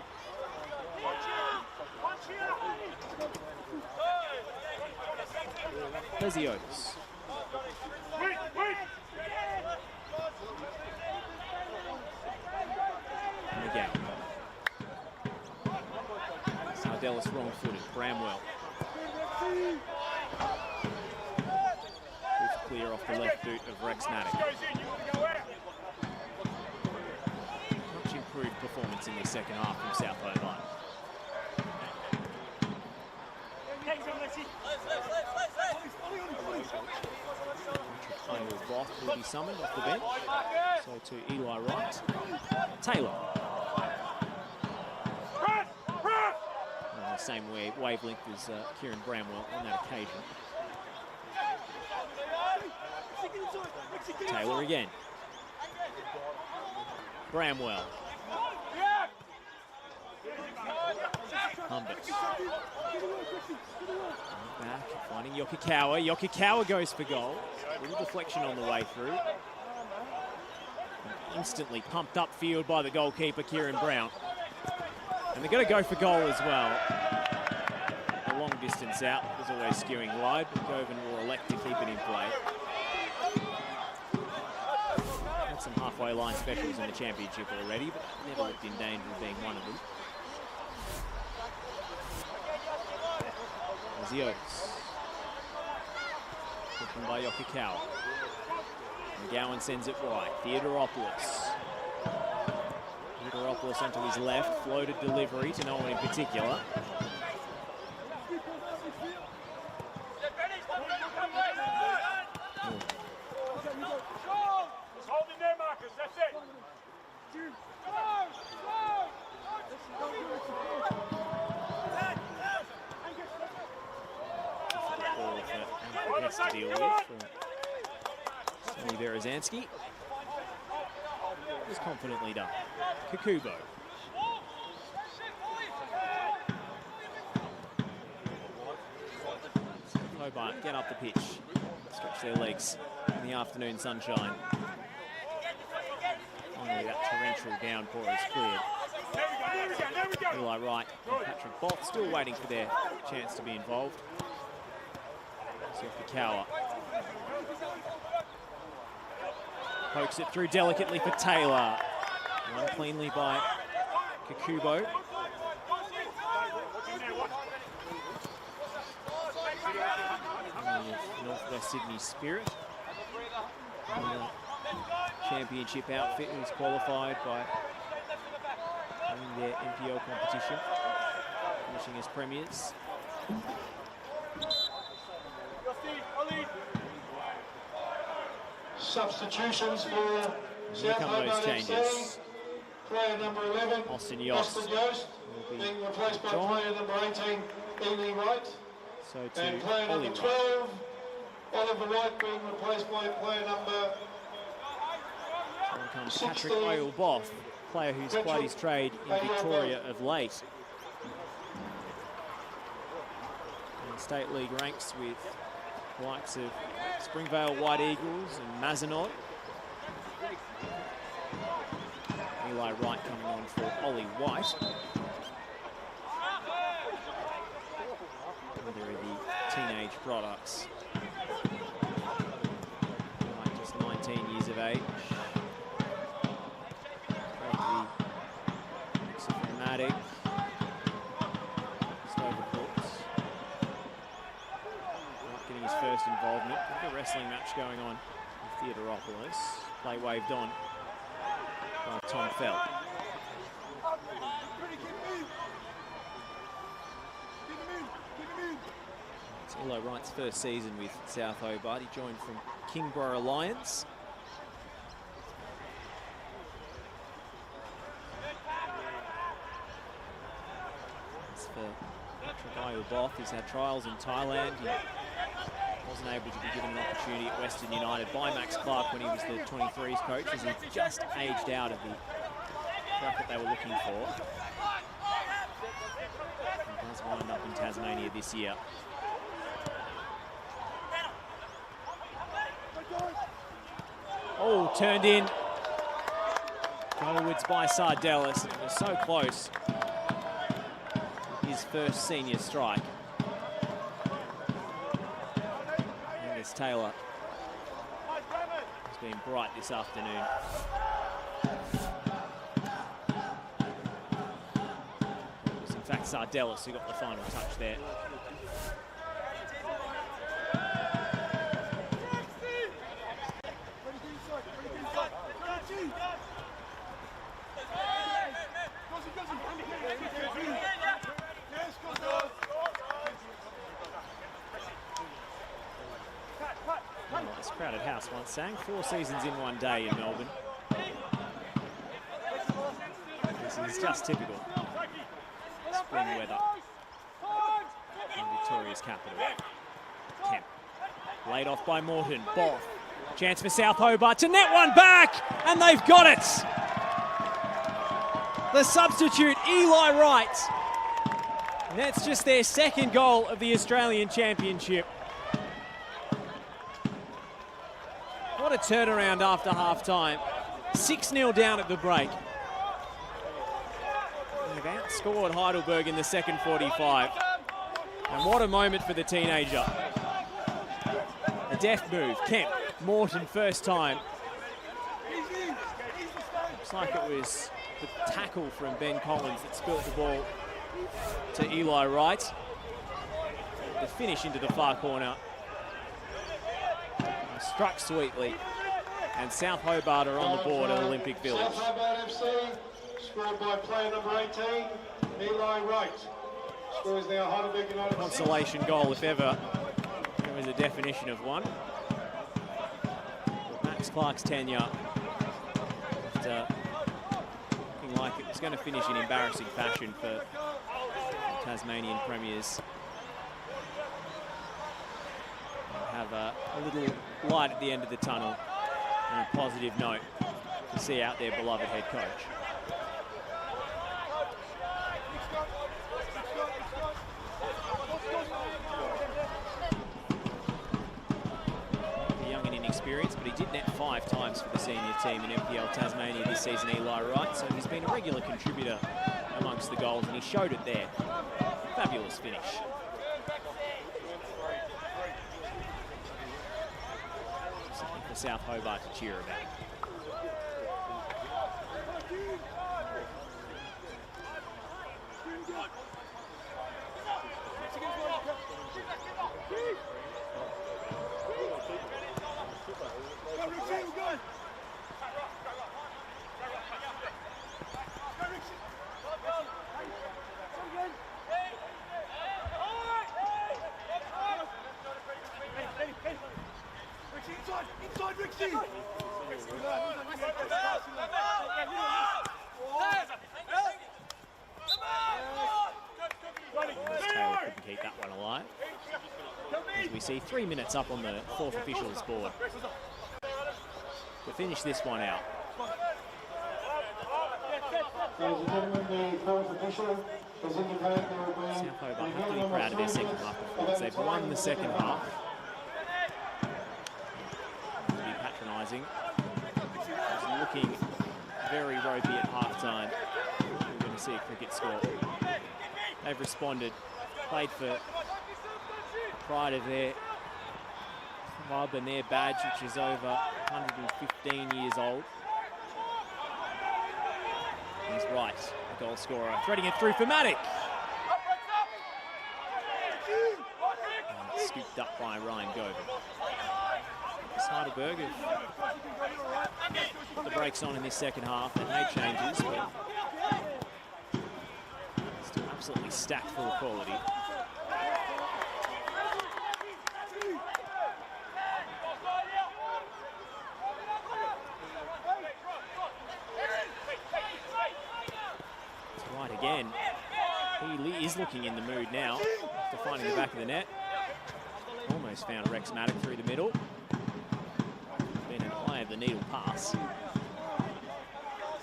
Lesiotis. McGowan. Sardellis wrong-footed. Bramwell. Good clear off the left boot of Rex Maddox. Much improved performance in the second half from South Hobart. Roth will be summoned off the bench. So to Eli Wright. Taylor. On the same wavelength as Kieran Bramwell on that occasion. Taylor again. Bramwell. Humbert. Back, finding Yokokawa. Yokokawa goes for goal. A little deflection on the way through. Instantly pumped upfield by the goalkeeper, Kieran Brown. And they're going to go for goal as well. A long distance out was always skewing wide, but Govan will elect to keep it in play. Had some halfway line specials in the championship already, but never looked in danger of being one of them. Zios. Taken by Yokokawa. McGowan sends it wide. Theodoropoulos. Theodoropoulos onto his left. Floated delivery to no one in particular. To deal with from Sonny Berezanski. It was confidently done. Kakubo. Hobart get up the pitch. Stretch their legs in the afternoon sunshine. Finally that torrential downpour is cleared. Eli Wright and Patrick Bolt still waiting for their chance to be involved. Yokokawa pokes it through delicately for Taylor. Won cleanly by Kakubo. Northwest Sydney Spirit. Championship outfit who's qualified by winning their NPL competition, finishing as premiers. Substitutions for Here come those changes. Player number 11, Austin Yost being replaced by player number 18, Ely Wright. So to and player number 12, Oliver Wright, being replaced by player number on comes Patrick Oilboff, player who's plied his trade in Victoria of late. In state league ranks with the likes of Springvale White Eagles and Mazenod. Eli Wright coming on for Ollie White. There are the teenage products. Wright just 19 years of age. Dramatic. Getting his first involvement. The wrestling match going on with Theodoropoulos. Play waved on by Tom Felt. It's Eli Wright's first season with South Hobart. He joined from Kingborough Lions. As for Patrick Oilboff, he's had trials in Thailand. He wasn't able to be given an opportunity at Western United by Max Clark when he was the 23s coach, as he just aged out of the bracket they were looking for. He does wind up in Tasmania this year. Oh, turned in. Goalwards by Sardellis. It was so close. His first senior strike. Angus Taylor has been bright this afternoon. It was in fact Sardellis who got the final touch there. This crowded house once sang, 4 seasons in one day in Melbourne. This is just typical spring weather in Victoria's capital. Kemp, laid off by Morton. Boff, chance for South Hobart to net one back, and they've got it. The substitute, Eli Wright. And that's just their second goal of the Australian Championship. What a turnaround after half-time. 6-0 down at the break. They've outscored Heidelberg in the second 45. And what a moment for the teenager. A deft move. Kemp, Morton first time. Looks like it was the tackle from Ben Collins that spilt the ball to Eli Wright. The finish into the far corner. Struck sweetly. And South Hobart are on the board at Olympic Village. South Hobart FC, scored by player number 18, Eli Wright. Score is now Heidelberg United. Consolation goal, if ever there was a definition of one. Max Clark's tenure, after looking like it was going to finish in embarrassing fashion for Tasmanian premiers, have a little light at the end of the tunnel and a positive note to see out their beloved head coach. Young and inexperienced, but he did net 5 times for the senior team in MPL Tasmania this season, Eli Wright, so he's been a regular contributor amongst the goals, and he showed it there. Fabulous finish. Something for South Hobart to cheer about. Couldn't keep that one alive. As we see 3 minutes up on the fourth officials board to finish this one out. Ladies and gentlemen, the fourth official has indicated there will be... South Hobart have to be proud of their second half performance. They've won the second half. To be patronising. Looking very ropey at half-time. We're going to see a cricket score. They've responded, played for pride of their club and their badge, which is over 115 years old. He's right, the goal scorer, threading it through for Maddock. And scooped up by Ryan Govan. Heidelberg have put the brakes on in this second half. They've made changes, but still absolutely stacked full of quality. It's right again. He is looking in the mood now after finding the back of the net. Almost found Rex Maddock through the middle. Been an eye of the needle pass.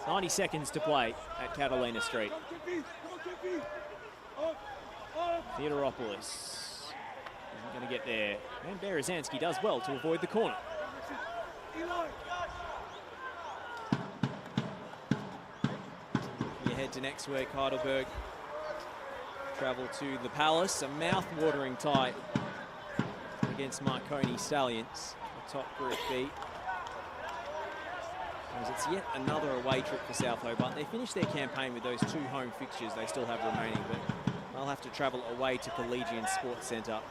90 seconds to play at Catalina Street. Theodoropoulos isn't going to get there. And Berezanski does well to avoid the corner. You head to next week, Heidelberg travel to the Palace. A mouth-watering tie against Marconi Stallions, the top Group B. As it's yet another away trip for South Hobart. They finished their campaign with those 2 home fixtures they still have remaining, but they'll have to travel away to Collegian Sports Centre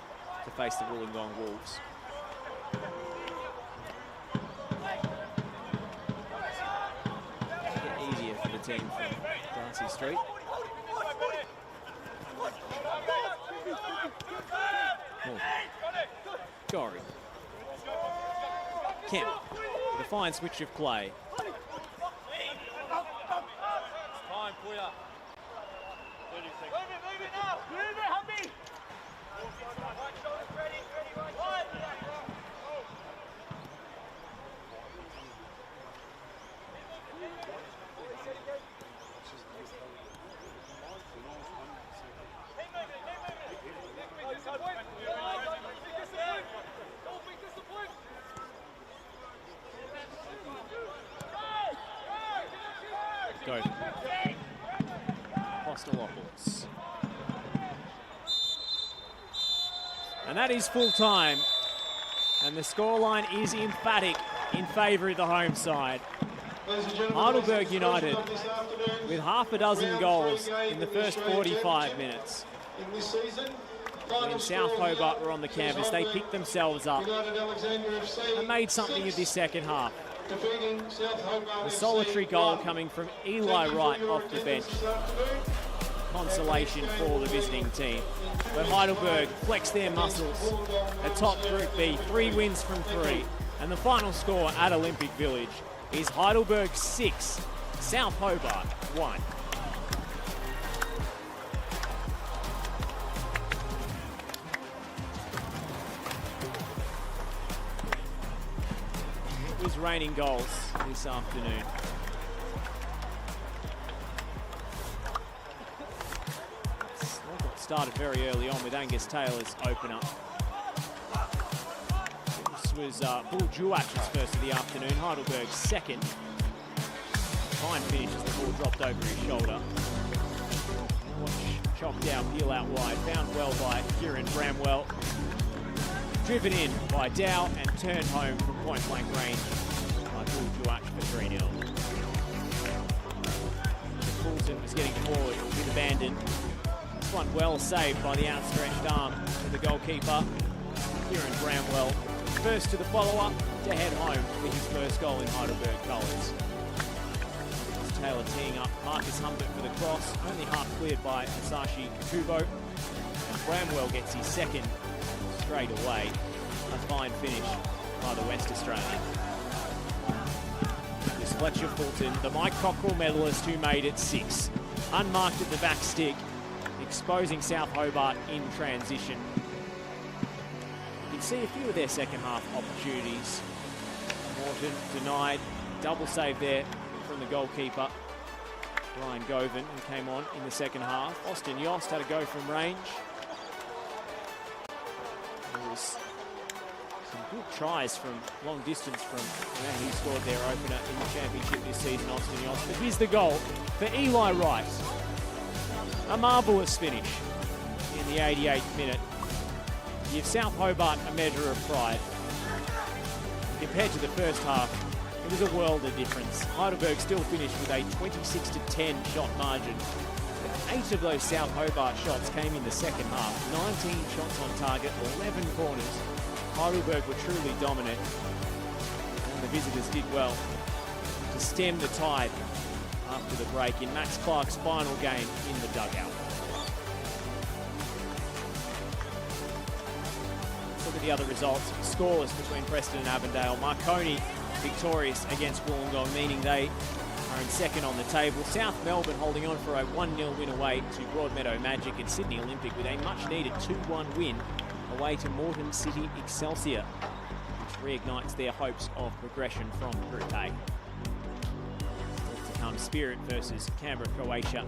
to face the Wollongong Wolves. A bit easier for the team from Darcy Street. Oh. Gorry. Kemp with a fine switch of play. Go. Apostolopoulos. And that is full time. And the scoreline is emphatic in favour of the home side. Heidelberg United with half a dozen goals in the first 45 minutes. When South Hobart were on the canvas, they picked themselves up and made something of this second half. The solitary goal coming from Eli Wright off the bench. Consolation for the visiting team. But Heidelberg flexed their muscles atop Group B, 3 wins from 3. And the final score at Olympic Village is Heidelberg 6, South Hobart 1. It was raining goals this afternoon. Started very early on with Angus Taylor's opener. This was Bull Juach's first of the afternoon, Heidelberg's second. Fine finish as the ball dropped over his shoulder. Watch chopped down, peel out wide, found well by Kieran Bramwell. Driven in by Dow and turned home from point blank range by Bull Juach for 3-0. Fulton was getting forward with abandon. One well saved by the outstretched arm of the goalkeeper, Kieran Bramwell. First to the follow-up to head home with his first goal in Heidelberg colours. Taylor teeing up Marcus Humbert for the cross, only half cleared by Masashi Kubo. And Bramwell gets his second straight away. A fine finish by the West Australian. This Fletcher Fulton, the Mike Cockrell medalist who made it 6. Unmarked at the back stick, exposing South Hobart in transition. You can see a few of their second half opportunities. Morton denied, double save there from the goalkeeper, Ryan Govan, who came on in the second half. Austin Yost had a go from range. There was some good tries from long distance from where he scored their opener in the championship this season, Austin Yost. But here's the goal for Eli Wright. A marvellous finish in the 88th minute. Give South Hobart a measure of pride. Compared to the first half, it was a world of difference. Heidelberg still finished with a 26-10 shot margin. But 8 of those South Hobart shots came in the second half. 19 shots on target, 11 corners. Heidelberg were truly dominant. And the visitors did well to stem the tide after the break in Max Clark's final game in the dugout. Let's look at the other results. Scoreless between Preston and Avondale. Marconi victorious against Wollongong, meaning they are in second on the table. South Melbourne holding on for a 1-0 win away to Broadmeadow Magic and Sydney Olympic with a much-needed 2-1 win away to Moreton City Excelsior, which reignites their hopes of progression from Group A. Spirit versus Canberra, Croatia.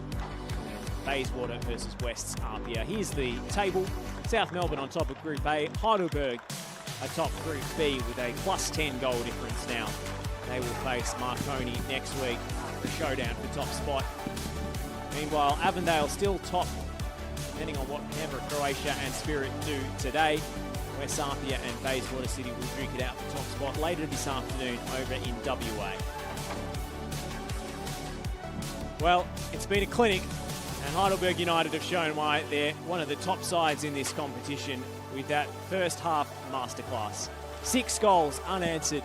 Bayswater versus West's Apia. Here's the table. South Melbourne on top of Group A. Heidelberg atop Group B with a +10 goal difference now. They will face Marconi next week. The showdown for top spot. Meanwhile, Avondale still top, depending on what Canberra, Croatia and Spirit do today. West Apia and Bayswater City will duke it out for top spot later this afternoon over in WA. Well, it's been a clinic, and Heidelberg United have shown why they're one of the top sides in this competition with that first half masterclass. 6 goals unanswered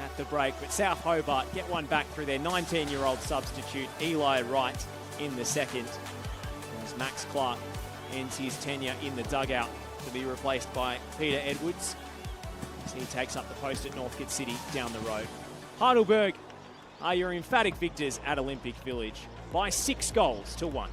at the break, but South Hobart get one back through their 19-year-old substitute, Eli Wright, in the second. As Max Clark ends his tenure in the dugout to be replaced by Peter Edwards as he takes up the post at Northcote City down the road. Heidelberg are your emphatic victors at Olympic Village by 6 goals to 1.